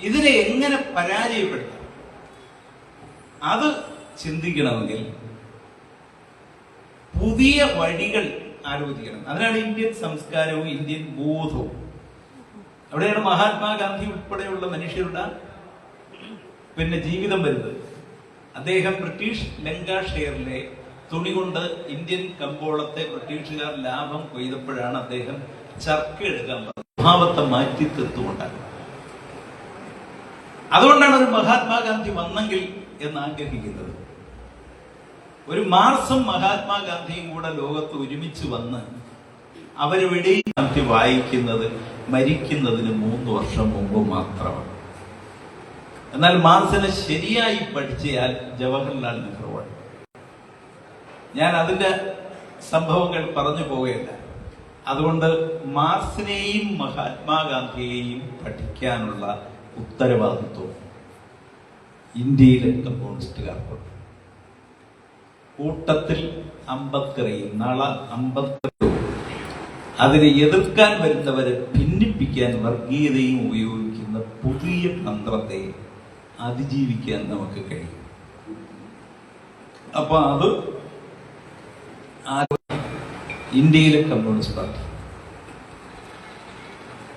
ഇതിനെ എങ്ങനെ പരാജയപ്പെടുത്താം? അത് ചിന്തിക്കണമെങ്കിൽ പുതിയ വഴികൾ ആലോചിക്കണം. അതിനാണ് ഇന്ത്യൻ സംസ്കാരവും ഇന്ത്യൻ ബോധവും. അവിടെയാണ് മഹാത്മാഗാന്ധി ഉൾപ്പെടെയുള്ള മനുഷ്യരുടെ ജീവിതം വരുന്നത്. അദ്ദേഹം ബ്രിട്ടീഷ് ലങ്കാഷെയറിലെ തുണി കൊണ്ട് ഇന്ത്യൻ കമ്പോളത്തെ ബ്രിട്ടീഷുകാർ ലാഭം കൊയ്തപ്പോഴാണ് അദ്ദേഹം ചർക്ക എടുക്കാൻ പറഞ്ഞത്. സ്വഭാവത്തെ മാറ്റി തീർത്തുകൊണ്ടാണ്. അതുകൊണ്ടാണ് ഒരു മഹാത്മാഗാന്ധി വന്നെങ്കിൽ എന്ന് ആഗ്രഹിക്കുന്നത്. ഒരു മാർസും മഹാത്മാഗാന്ധിയും കൂടെ ലോകത്ത് ഒരുമിച്ച് വന്ന് അവരെവിടെയും ഗാന്ധി വായിക്കുന്നത് മരിക്കുന്നതിന് 3 വർഷം മുമ്പ് മാത്രമാണ്. എന്നാൽ മാർസിനെ ശരിയായി പഠിച്ചയാൾ ജവഹർലാൽ നെഹ്റുവാണ്. ഞാൻ അതിന്റെ സംഭവങ്ങൾ പറഞ്ഞു പോവുകയല്ല. അതുകൊണ്ട് മാർസിനെയും മഹാത്മാഗാന്ധിയെയും പഠിക്കാനുള്ള ഉത്തരവാദിത്വം ഇന്ത്യയിലെ കമ്മ്യൂണിസ്റ്റുകാർക്കുണ്ട്. കൂട്ടത്തിൽ അംബേദ്കറേയും നാളെ അംബേദ്കറും അതിനെ എതിർക്കാൻ വരുന്നവരെ ഭിന്നിപ്പിക്കാൻ വർഗീയതയും ഉപയോഗിക്കുന്ന പുതിയ തന്ത്രത്തെ അതിജീവിക്കാൻ നമുക്ക് കഴിയും. അപ്പൊ അത് ഇന്ത്യയിലെ കമ്മ്യൂണിസ്റ്റ് പാർട്ടി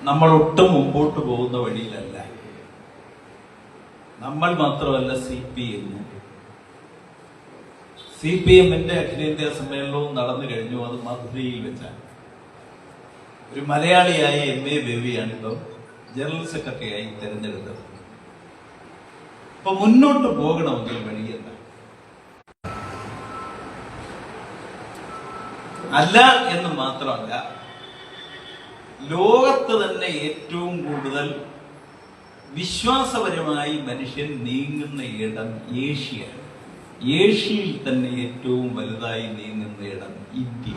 നമ്മൾ ഒട്ടും മുമ്പോട്ട് പോകുന്ന വഴിയിലല്ല. നമ്മൾ മാത്രമല്ല, CPM-ന്റെ അഖിലേന്ത്യാ സമ്മേളനവും നടന്നു കഴിഞ്ഞു. അത് മധുരയിൽ വെച്ചാണ്. ഒരു മലയാളിയായ MA ബേബിയാണ് ഇപ്പോൾ ജനറൽ സെക്രട്ടറിയായി തെരഞ്ഞെടുത്തത്. അപ്പൊ മുന്നോട്ട് പോകണമെങ്കിൽ വഴിയല്ല. അല്ല എന്ന് മാത്രമല്ല, ലോകത്ത് തന്നെ ഏറ്റവും കൂടുതൽ വിശ്വാസപരമായി മനുഷ്യൻ നീങ്ങുന്ന ഇടം ഏഷ്യയാണ്. ഏഷ്യയിൽ തന്നെ ഏറ്റവും വലുതായി നീങ്ങുന്ന ഇടം ഇന്ത്യ.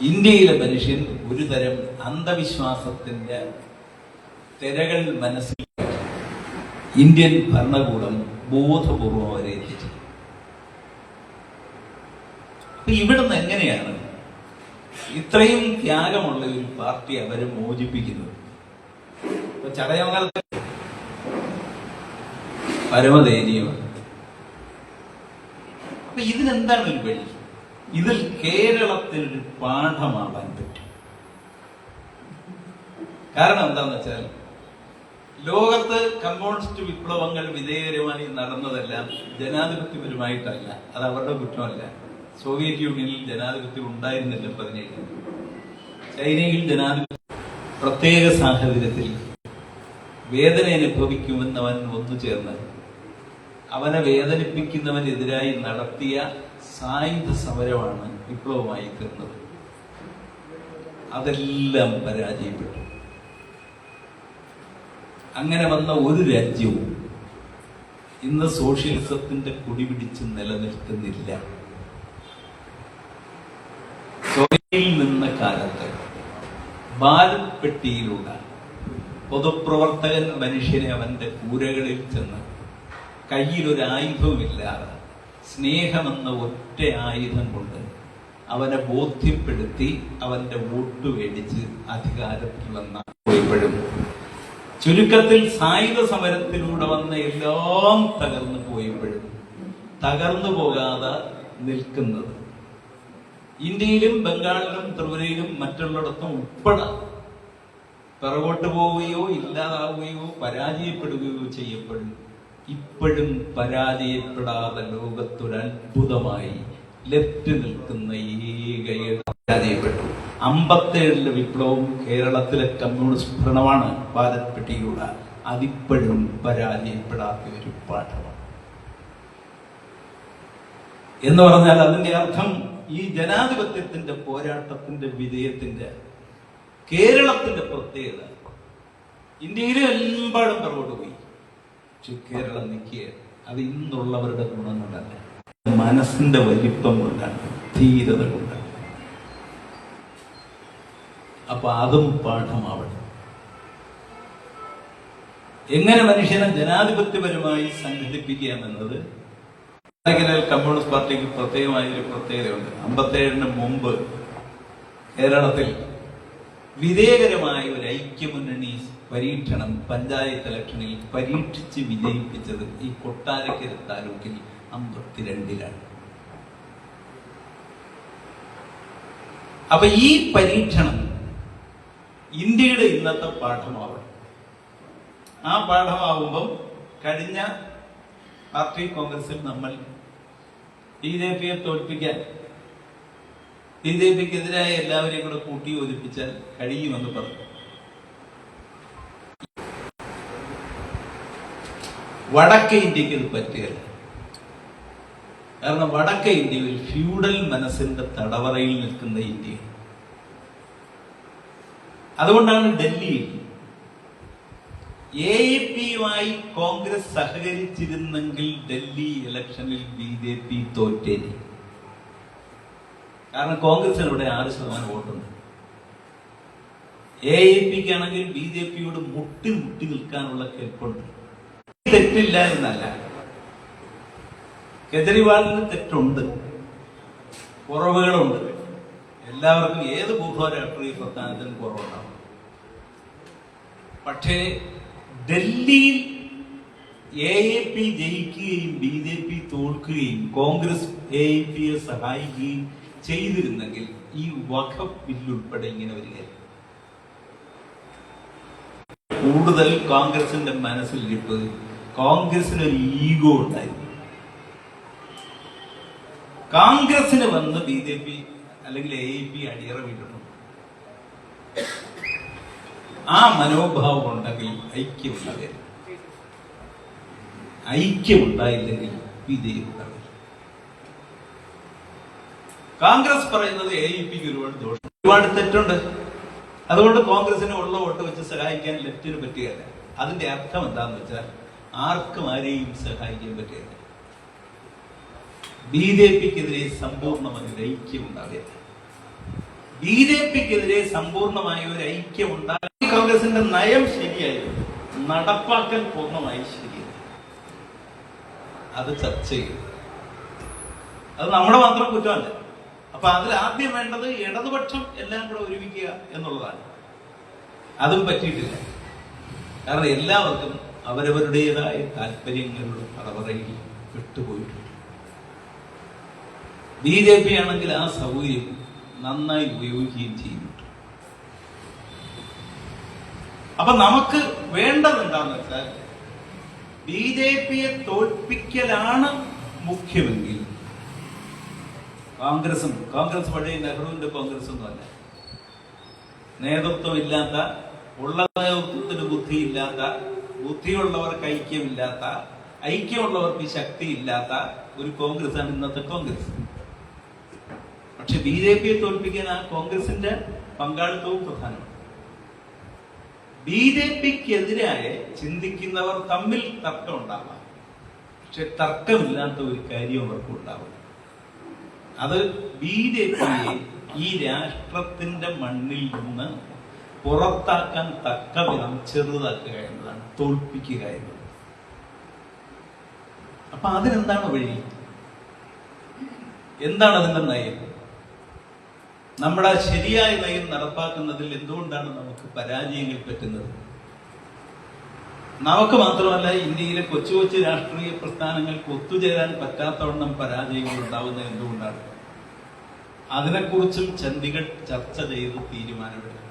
ഇന്ത്യയിലെ മനുഷ്യൻ ഒരു തരം അന്ധവിശ്വാസത്തിന്റെ തിരകൾ മനസ്സിൽ ഇന്ത്യൻ ഭരണകൂടം ബോധപൂർവം അവരെ എത്തിച്ചു. അപ്പൊ ഇവിടുന്ന് എങ്ങനെയാണ് ഇത്രയും ത്യാഗമുള്ള ഒരു പാർട്ടി അവരെ മോചിപ്പിക്കുന്നത്? ഇപ്പൊ ചടയമംഗലത്തെ പരമദയനീയമാണ്. അപ്പൊ ഇതിനെന്താണ് ഒരു വഴി? ഇതിൽ കേരളത്തിനൊരു പാഠമാവാൻ പറ്റും. കാരണം എന്താന്ന് വെച്ചാൽ, ലോകത്ത് കമ്മ്യൂണിസ്റ്റ് വിപ്ലവങ്ങൾ വിജയകരമായി നടന്നതെല്ലാം ജനാധിപത്യപരമായിട്ടല്ല. അത് അവരുടെ കുറ്റമല്ല. സോവിയറ്റ് യൂണിയനിൽ ജനാധിപത്യം ഉണ്ടായിരുന്നില്ല 17. ചൈനയിൽ ജനാധിപത്യം പ്രത്യേക സാഹചര്യത്തിൽ വേദന അനുഭവിക്കുമെന്നവൻ ഒന്നു ചേർന്ന് അവനെ വേദനിപ്പിക്കുന്നവനെതിരായി നടത്തിയ സായുധ സമരമാണ് വിപ്ലവമായി തീർന്നത്. അതെല്ലാം പരാജയപ്പെട്ടു. അങ്ങനെ വന്ന ഒരു രാജ്യവും ഇന്ന് സോഷ്യലിസത്തിന്റെ കുടിപിടിച്ച് നിലനിൽക്കുന്നില്ല. സോവിയറ്റിൽ നിന്ന കാലത്ത് ബാലപ്പെട്ടിയിലൂടെ പൊതുപ്രവർത്തകൻ മനുഷ്യനെ അവന്റെ കൂരകളിൽ ചെന്ന് കയ്യിലൊരു ആയുധവുമില്ലാതെ സ്നേഹമെന്ന ഒറ്റ ആയുധം കൊണ്ട് അവനെ ബോധ്യപ്പെടുത്തി അവന്റെ വോട്ട് മേടിച്ച് അധികാരത്തിൽ വന്നപ്പോഴും ചുരുക്കത്തിൽ സായുധ സമരത്തിലൂടെ വന്ന എല്ലാം തകർന്നു പോയപ്പോഴും തകർന്നു പോകാതെ നിൽക്കുന്നത് ഇന്ത്യയിലും ബംഗാളിലും ത്രിപുരയിലും മറ്റുള്ളിടത്തും ഉൾപ്പെടെ പിറകോട്ട് പോവുകയോ ഇല്ലാതാവുകയോ പരാജയപ്പെടുകയോ ചെയ്യപ്പെടും. ഇപ്പോഴും പരാജയപ്പെടാതെ ലോകത്തൊരത്ഭുതമായി ലെഫ്റ്റ് നിൽക്കുന്ന ഏക പരാജയപ്പെട്ടു. 57 വിപ്ലവം കേരളത്തിലെ കമ്മ്യൂണിസ്റ്റ് ഭരണമാണ് ഭാരത് പെട്ടിയിലൂടെ. അതിപ്പോഴും പരാജയപ്പെടാത്ത ഒരു പാഠമാണ്. എന്ന് പറഞ്ഞാൽ അതിന്റെ അർത്ഥം ഈ ജനാധിപത്യത്തിന്റെ പോരാട്ടത്തിന്റെ വിജയത്തിന്റെ കേരളത്തിന്റെ പ്രത്യേകത ഇന്ത്യയിലെ എല്ലാടും പിറകോട്ട് പോയി. പക്ഷെ കേരളം നിൽക്കുകയാണ്. അത് ഇന്നുള്ളവരുടെ ഗുണങ്ങളല്ല, മനസ്സിന്റെ വലിപ്പം കൊണ്ടാണ്, ധീരത കൊണ്ടാണ്. അപ്പൊ അതും പാഠമാവണം. എങ്ങനെ മനുഷ്യനെ ജനാധിപത്യപരമായി സംഘടിപ്പിക്കാമെന്നത് കമ്മ്യൂണിസ്റ്റ് പാർട്ടിക്ക് പ്രത്യേകമായൊരു പ്രത്യേകതയുണ്ട്. 57 മുമ്പ് കേരളത്തിൽ വിജയകരമായ ഒരു ഐക്യമുന്നണി പരീക്ഷണം പഞ്ചായത്ത് ഇലക്ഷനിൽ പരീക്ഷിച്ച് വിജയിപ്പിച്ചത് ഈ കൊട്ടാരക്കര താലൂക്കിൽ 52-ലാണ്. അപ്പൊ ഈ പരീക്ഷണം ഇന്ത്യയുടെ ഇന്നത്തെ പാഠമാവണം. ആ പാഠമാവുമ്പം കഴിഞ്ഞ പാർട്ടി കോൺഗ്രസിൽ നമ്മൾ BJPയെ തോൽപ്പിക്കാൻ BJPക്കെതിരായ എല്ലാവരെയും കൂടെ കൂട്ടി യോജിപ്പിച്ചാൽ കഴിയുമെന്ന് പറഞ്ഞു. വടക്കേ ഇന്ത്യക്ക് ഇത് പറ്റുകയില്ല. കാരണം വടക്കേ ഇന്ത്യയിൽ ഫ്യൂഡൽ മനസ്സിന്റെ തടവറയിൽ നിൽക്കുന്ന ഇന്ത്യ. അതുകൊണ്ടാണ് ഡൽഹിയിൽ AAPയുമായി കോൺഗ്രസ് സഹകരിച്ചിരുന്നെങ്കിൽ ഡൽഹി ഇലക്ഷനിൽ BJP തോറ്റേനെ. കാരണം കോൺഗ്രസിന് ഇവിടെ 6% വോട്ടുണ്ട്. AAPക്കാണെങ്കിൽ BJPയോട് മുട്ടി നിൽക്കാനുള്ള കെൽപ്പുണ്ട്. തെറ്റില്ല എന്നല്ല, കേജ്രിവാളിന് തെറ്റുണ്ട്, കുറവുകളുണ്ട്. എല്ലാവർക്കും ഏത് ബൂർഷ്വാ രാഷ്ട്രീയ പ്രസ്ഥാനത്തിനും കുറവുണ്ടാവും. പക്ഷേ ഡൽഹിയിൽ AAP ജയിക്കുകയും BJP തോൽക്കുകയും കോൺഗ്രസ് AAPയെ സഹായിക്കുകയും ചെയ്തിരുന്നെങ്കിൽ ഈ വഖഫ് ബില്ലുൾപ്പെടെ ഇങ്ങനെ വരികയായിരുന്നു. കൂടുതൽ കോൺഗ്രസിന്റെ മനസ്സിലിരിപ്പ് കോൺഗ്രസിനൊരു ഈഗോ ഉണ്ടായിരുന്നു. കോൺഗ്രസിന് വന്ന് BJP അല്ലെങ്കിൽ AAP അടിയറ വീഴുന്നു. ആ മനോഭാവം ഉണ്ടെങ്കിൽ ഐക്യമുണ്ടായില്ലെങ്കിൽ വിജയം ഉണ്ടാവില്ല. കോൺഗ്രസ് പറയുന്നത് AAPക്ക് ഒരുപാട് തെറ്റുണ്ട്. അതുകൊണ്ട് കോൺഗ്രസിനെ ഉള്ള വോട്ട് വെച്ച് സഹായിക്കാൻ ലെഫ്റ്റിന് പറ്റുകയല്ല. അതിന്റെ അർത്ഥം എന്താന്ന് വെച്ചാൽ ആർക്കും ആരെയും സഹായിക്കാൻ പറ്റുകയില്ല. BJPക്കെതിരെ സമ്പൂർണ്ണമായ ഒരു ഐക്യം ഉണ്ടാവില്ല. BJPക്കെതിരെ സമ്പൂർണമായ ഒരു ഐക്യം ഉണ്ടാകാൻ കോൺഗ്രസിന്റെ നയം ശരിയായിരുന്നു, നടപ്പാക്കൽ പൂർണ്ണമായി ശരിയായി. അത് ചർച്ച ചെയ്യും. അത് നമ്മുടെ മാത്രം കുറ്റമല്ല. അപ്പൊ അതിൽ ആദ്യം വേണ്ടത് ഇടതുപക്ഷം എല്ലാം കൂടെ ഒരുമിക്കുക എന്നുള്ളതാണ്. അതും പറ്റിയിട്ടില്ല. കാരണം എല്ലാവർക്കും അവരവരുടേതായ താല്പര്യങ്ങളുടെ തടവറയിൽ വിട്ടുപോയിട്ടുണ്ട്. BJP ആണെങ്കിൽ ആ സൗകര്യം നന്നായി ഉപയോഗിക്കുകയും ചെയ്യുന്നുണ്ട്. അപ്പൊ നമുക്ക് വേണ്ടത് എന്താണെന്ന് വെച്ചാൽ BJPയെ തോൽപ്പിക്കലാണ് മുഖ്യമെങ്കിൽ കോൺഗ്രസ് പഴയ നെഹ്റുവിന്റെ കോൺഗ്രസ് ഒന്നുമല്ല. നേതൃത്വം ഇല്ലാത്ത, ഉള്ള നേതൃത്വത്തിന് ബുദ്ധിയില്ലാത്ത, ബുദ്ധിയുള്ളവർക്ക് ഐക്യമില്ലാത്ത, ഐക്യമുള്ളവർക്ക് ശക്തിയില്ലാത്ത ഒരു കോൺഗ്രസ്സാണ് ഇന്നത്തെ കോൺഗ്രസ്. പക്ഷെ BJPയെ തോൽപ്പിക്കാൻ ആ കോൺഗ്രസിന്റെ പങ്കാളിത്തവും പ്രധാനമാണ്. BJPക്കെതിരായ ചിന്തിക്കുന്നവർ തമ്മിൽ തർക്കം ഉണ്ടാവാം, പക്ഷെ തർക്കമില്ലാത്ത ഒരു കാര്യം അവർക്ക് ഉണ്ടാവും. അത് BJPയെ ഈ രാഷ്ട്രത്തിന്റെ മണ്ണിൽ നിന്ന് പുറത്താക്കാൻ തക്ക വിധം ചെറുതാക്കുക എന്നതാണ്, തോൽപ്പിക്കുക എന്നത്. അപ്പൊ അതിനെന്താണ് വഴി? എന്താണ് അതിന്റെ നയം? നമ്മുടെ ശരിയായ നയം നടപ്പാക്കുന്നതിൽ എന്തുകൊണ്ടാണ് നമുക്ക് പരാജയങ്ങൾ പറ്റുന്നത്? നമുക്ക് മാത്രമല്ല, ഇന്ത്യയിലെ കൊച്ചു കൊച്ചു രാഷ്ട്രീയ പ്രസ്ഥാനങ്ങൾക്ക് ഒത്തുചേരാൻ പറ്റാത്തവണ്ണം പരാജയങ്ങൾ ഉണ്ടാവുന്നത് എന്തുകൊണ്ടാണ്? അതിനെക്കുറിച്ചും ചണ്ഡിഗഡ് ചർച്ച ചെയ്ത് തീരുമാനമെടുക്കും.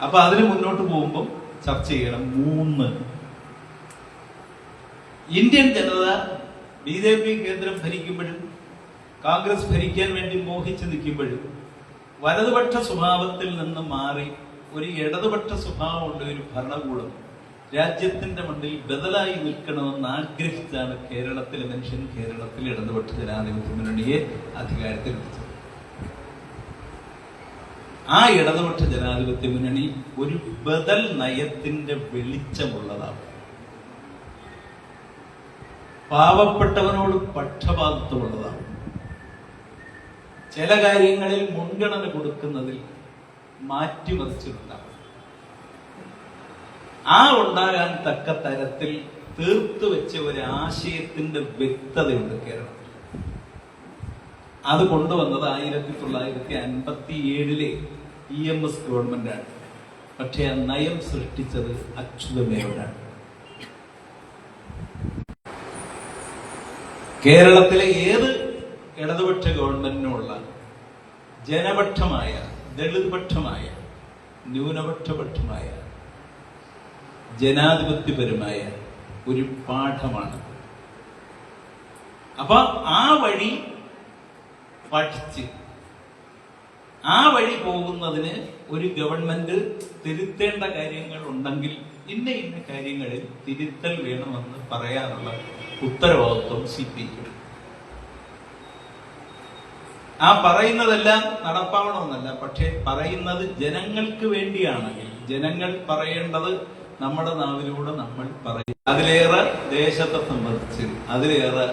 അപ്പൊ അതിന് മുന്നോട്ട് പോകുമ്പോൾ ചർച്ച ചെയ്യണം. 3, ഇന്ത്യൻ ജനത BJP കേന്ദ്രം ഭരിക്കുമ്പോഴും കോൺഗ്രസ് ഭരിക്കാൻ വേണ്ടി മോഹിച്ചു നിൽക്കുമ്പോഴും വലതുപക്ഷ സ്വഭാവത്തിൽ നിന്ന് മാറി ഒരു ഇടതുപക്ഷ സ്വഭാവമുള്ള ഒരു ഭരണകൂടം രാജ്യത്തിന്റെ മണ്ണിൽ ബദലായി നിൽക്കണമെന്ന് ആഗ്രഹിച്ചാണ് കേരളത്തിലെ മനുഷ്യൻ കേരളത്തിലെ ഇടതുപക്ഷ ജനാധിപത്യ മുന്നണിയെ അധികാരത്തിലെത്തിച്ചത്. ആ ഇടതുപക്ഷ ജനാധിപത്യ മുന്നണി ഒരു ബദൽ നയത്തിന്റെ വെളിച്ചമുള്ളതാണ്. പാവപ്പെട്ടവനോട് പക്ഷപാതിത്വമുള്ളതാണ്. ചില കാര്യങ്ങളിൽ മുൻഗണന കൊടുക്കുന്നതിൽ മാറ്റിമറിച്ചിട്ടുണ്ടാകും. ആ ഉണ്ടാകാൻ തക്ക തരത്തിൽ തീർത്തു വെച്ച ഒരു ആശയത്തിന്റെ വ്യക്തതയുണ്ട് കേരളത്തിൽ. അത് കൊണ്ടുവന്നത് 1957 EMS ഗവൺമെന്റാണ്. പക്ഷെ ആ നയം സൃഷ്ടിച്ചത് അച്യുതമേനോനാണ്. കേരളത്തിലെ ഏത് ഇടതുപക്ഷ ഗവൺമെന്റിനുമുള്ള ജനപക്ഷമായ, ദളിതപക്ഷമായ, ന്യൂനപക്ഷപക്ഷമായ, ജനാധിപത്യപരമായ ഒരു പാഠമാണ്. അപ്പൊ ആ വഴി പഠിച്ച് ആ വഴി പോകുന്നതിന് ഒരു ഗവൺമെന്റ് തിരുത്തേണ്ട കാര്യങ്ങൾ ഉണ്ടെങ്കിൽ ഇന്ന കാര്യങ്ങളിൽ തിരുത്തൽ വേണമെന്ന് പറയാനുള്ള ഉത്തരവാദിത്വം CPI. ആ പറയുന്നതെല്ലാം നടപ്പാവണമെന്നല്ല, പക്ഷെ പറയുന്നത് ജനങ്ങൾക്ക് വേണ്ടിയാണെങ്കിൽ ജനങ്ങൾ പറയേണ്ടത് നമ്മുടെ നാവിലൂടെ നമ്മൾ പറയും. അതിലേറെ ദേശത്തെ സംബന്ധിച്ച്, അതിലേറെ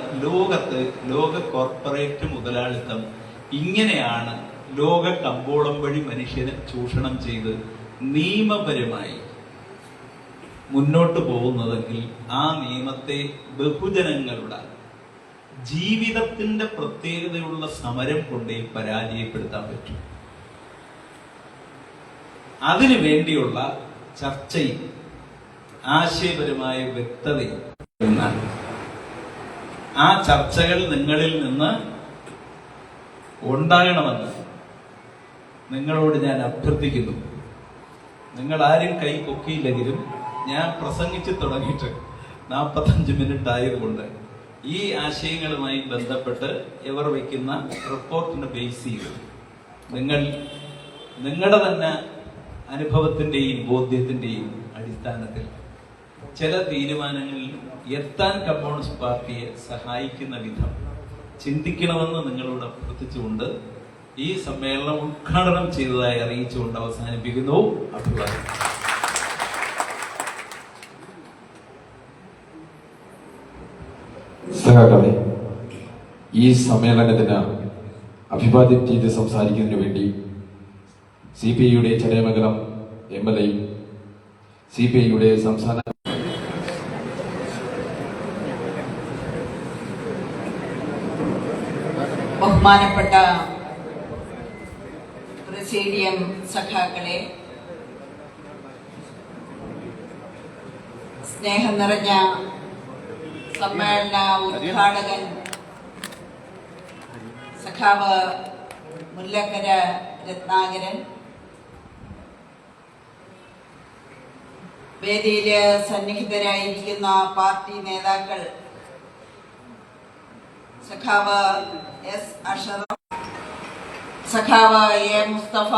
ലോക കോർപ്പറേറ്റ് മുതലാളിത്തം ഇങ്ങനെയാണ് ലോക കമ്പോളം വഴി മനുഷ്യനെ ചൂഷണം ചെയ്ത് നിയമപരമായി മുന്നോട്ട് പോകുന്നതെങ്കിൽ ആ നിയമത്തെ ബഹുജനങ്ങളുടെ ജീവിതത്തിന്റെ പ്രത്യേകതയുള്ള സമരം കൊണ്ടേ പരാജയപ്പെടുത്താൻ പറ്റും. അതിനു വേണ്ടിയുള്ള ചർച്ചയും ആശയപരമായ വ്യക്തതയും എന്നാണ്. ആ ചർച്ചകൾ നിങ്ങളിൽ നിന്ന് ഉണ്ടാകണമെന്ന് നിങ്ങളോട് ഞാൻ അഭ്യർത്ഥിക്കുന്നു. നിങ്ങൾ ആരും കൈ പൊക്കിയില്ലെങ്കിലും ഞാൻ പ്രസംഗിച്ച് തുടങ്ങിയിട്ട് 45 മിനിറ്റ് ആയതുകൊണ്ട് ഈ ആശയങ്ങളുമായി ബന്ധപ്പെട്ട് ഇവർ വയ്ക്കുന്ന റിപ്പോർട്ടിന്റെ ബേസ് ചെയ്ത് നിങ്ങളുടെ തന്നെ അനുഭവത്തിന്റെയും ബോധ്യത്തിന്റെയും അടിസ്ഥാനത്തിൽ ചില തീരുമാനങ്ങളിൽ എത്താൻ കമ്മ്യൂണിസ്റ്റ് പാർട്ടിയെ സഹായിക്കുന്ന വിധം ചിന്തിക്കണമെന്ന് നിങ്ങളോട് അഭ്യർത്ഥിച്ചുകൊണ്ട് ഈ സമ്മേളനം ഉദ്ഘാടനം ചെയ്തതായി അറിയിച്ചുകൊണ്ട് അവസാനിപ്പിക്കുന്നു. അഭിവാദ്യം. സഹാക്കളെ, ഈ സമ്മേളനത്തിന് അഭിവാദ്യം ചെയ്ത് സംസാരിക്കുന്നതിന് വേണ്ടി CPIയുടെ ചടയമംഗലം MLA, CPIയുടെ സംസ്ഥാന ബഹുമാനപ്പെട്ട പ്രസിഡിയം സഖാക്കളെ, സ്നേഹം നിറഞ്ഞ സമ്മേളന ഉദ്ഘാടകൻ സഖാവ് മുല്ലക്കര രത്നാകരൻ, വേദിയിൽ സന്നിഹിതരായിരിക്കുന്ന പാർട്ടി നേതാക്കൾ സഖാവ് S. അഷറഫ്, സഖാവ് A. മുസ്തഫ,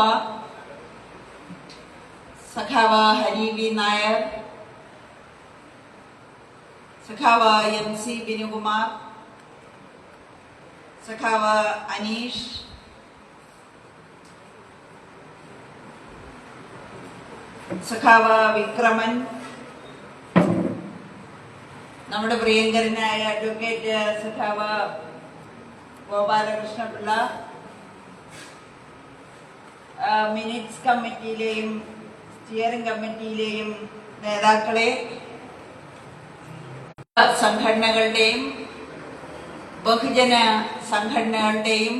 സഖാവ് ഹരി V. നായർ, സഖാവ് MC ബിനുകുമാർ, സഖാവ് അനീഷ്, സഖാവ് വിക്രമൻ, നമ്മുടെ പ്രിയങ്കരനായ അഡ്വക്കേറ്റ് സഖാവ് ഗോപാലകൃഷ്ണപിള്ള, മിനിറ്റ്സ് കമ്മിറ്റിയിലെയും സ്റ്റിയറിംഗ് കമ്മിറ്റിയിലെയും നേതാക്കളെ, സംഘടനകളുടെയും ബഹുജന സംഘടനകളുടെയും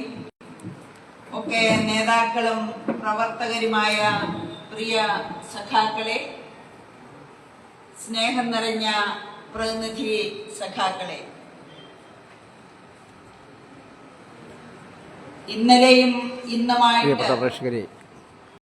ഒക്കെ നേതാക്കളും പ്രവർത്തകരുമായ പ്രിയ സഖാക്കളെ, സ്നേഹം നിറഞ്ഞ പ്രതിനിധി സഖാക്കളെ, ഇന്നലെയും ഇന്നുമായിട്ട്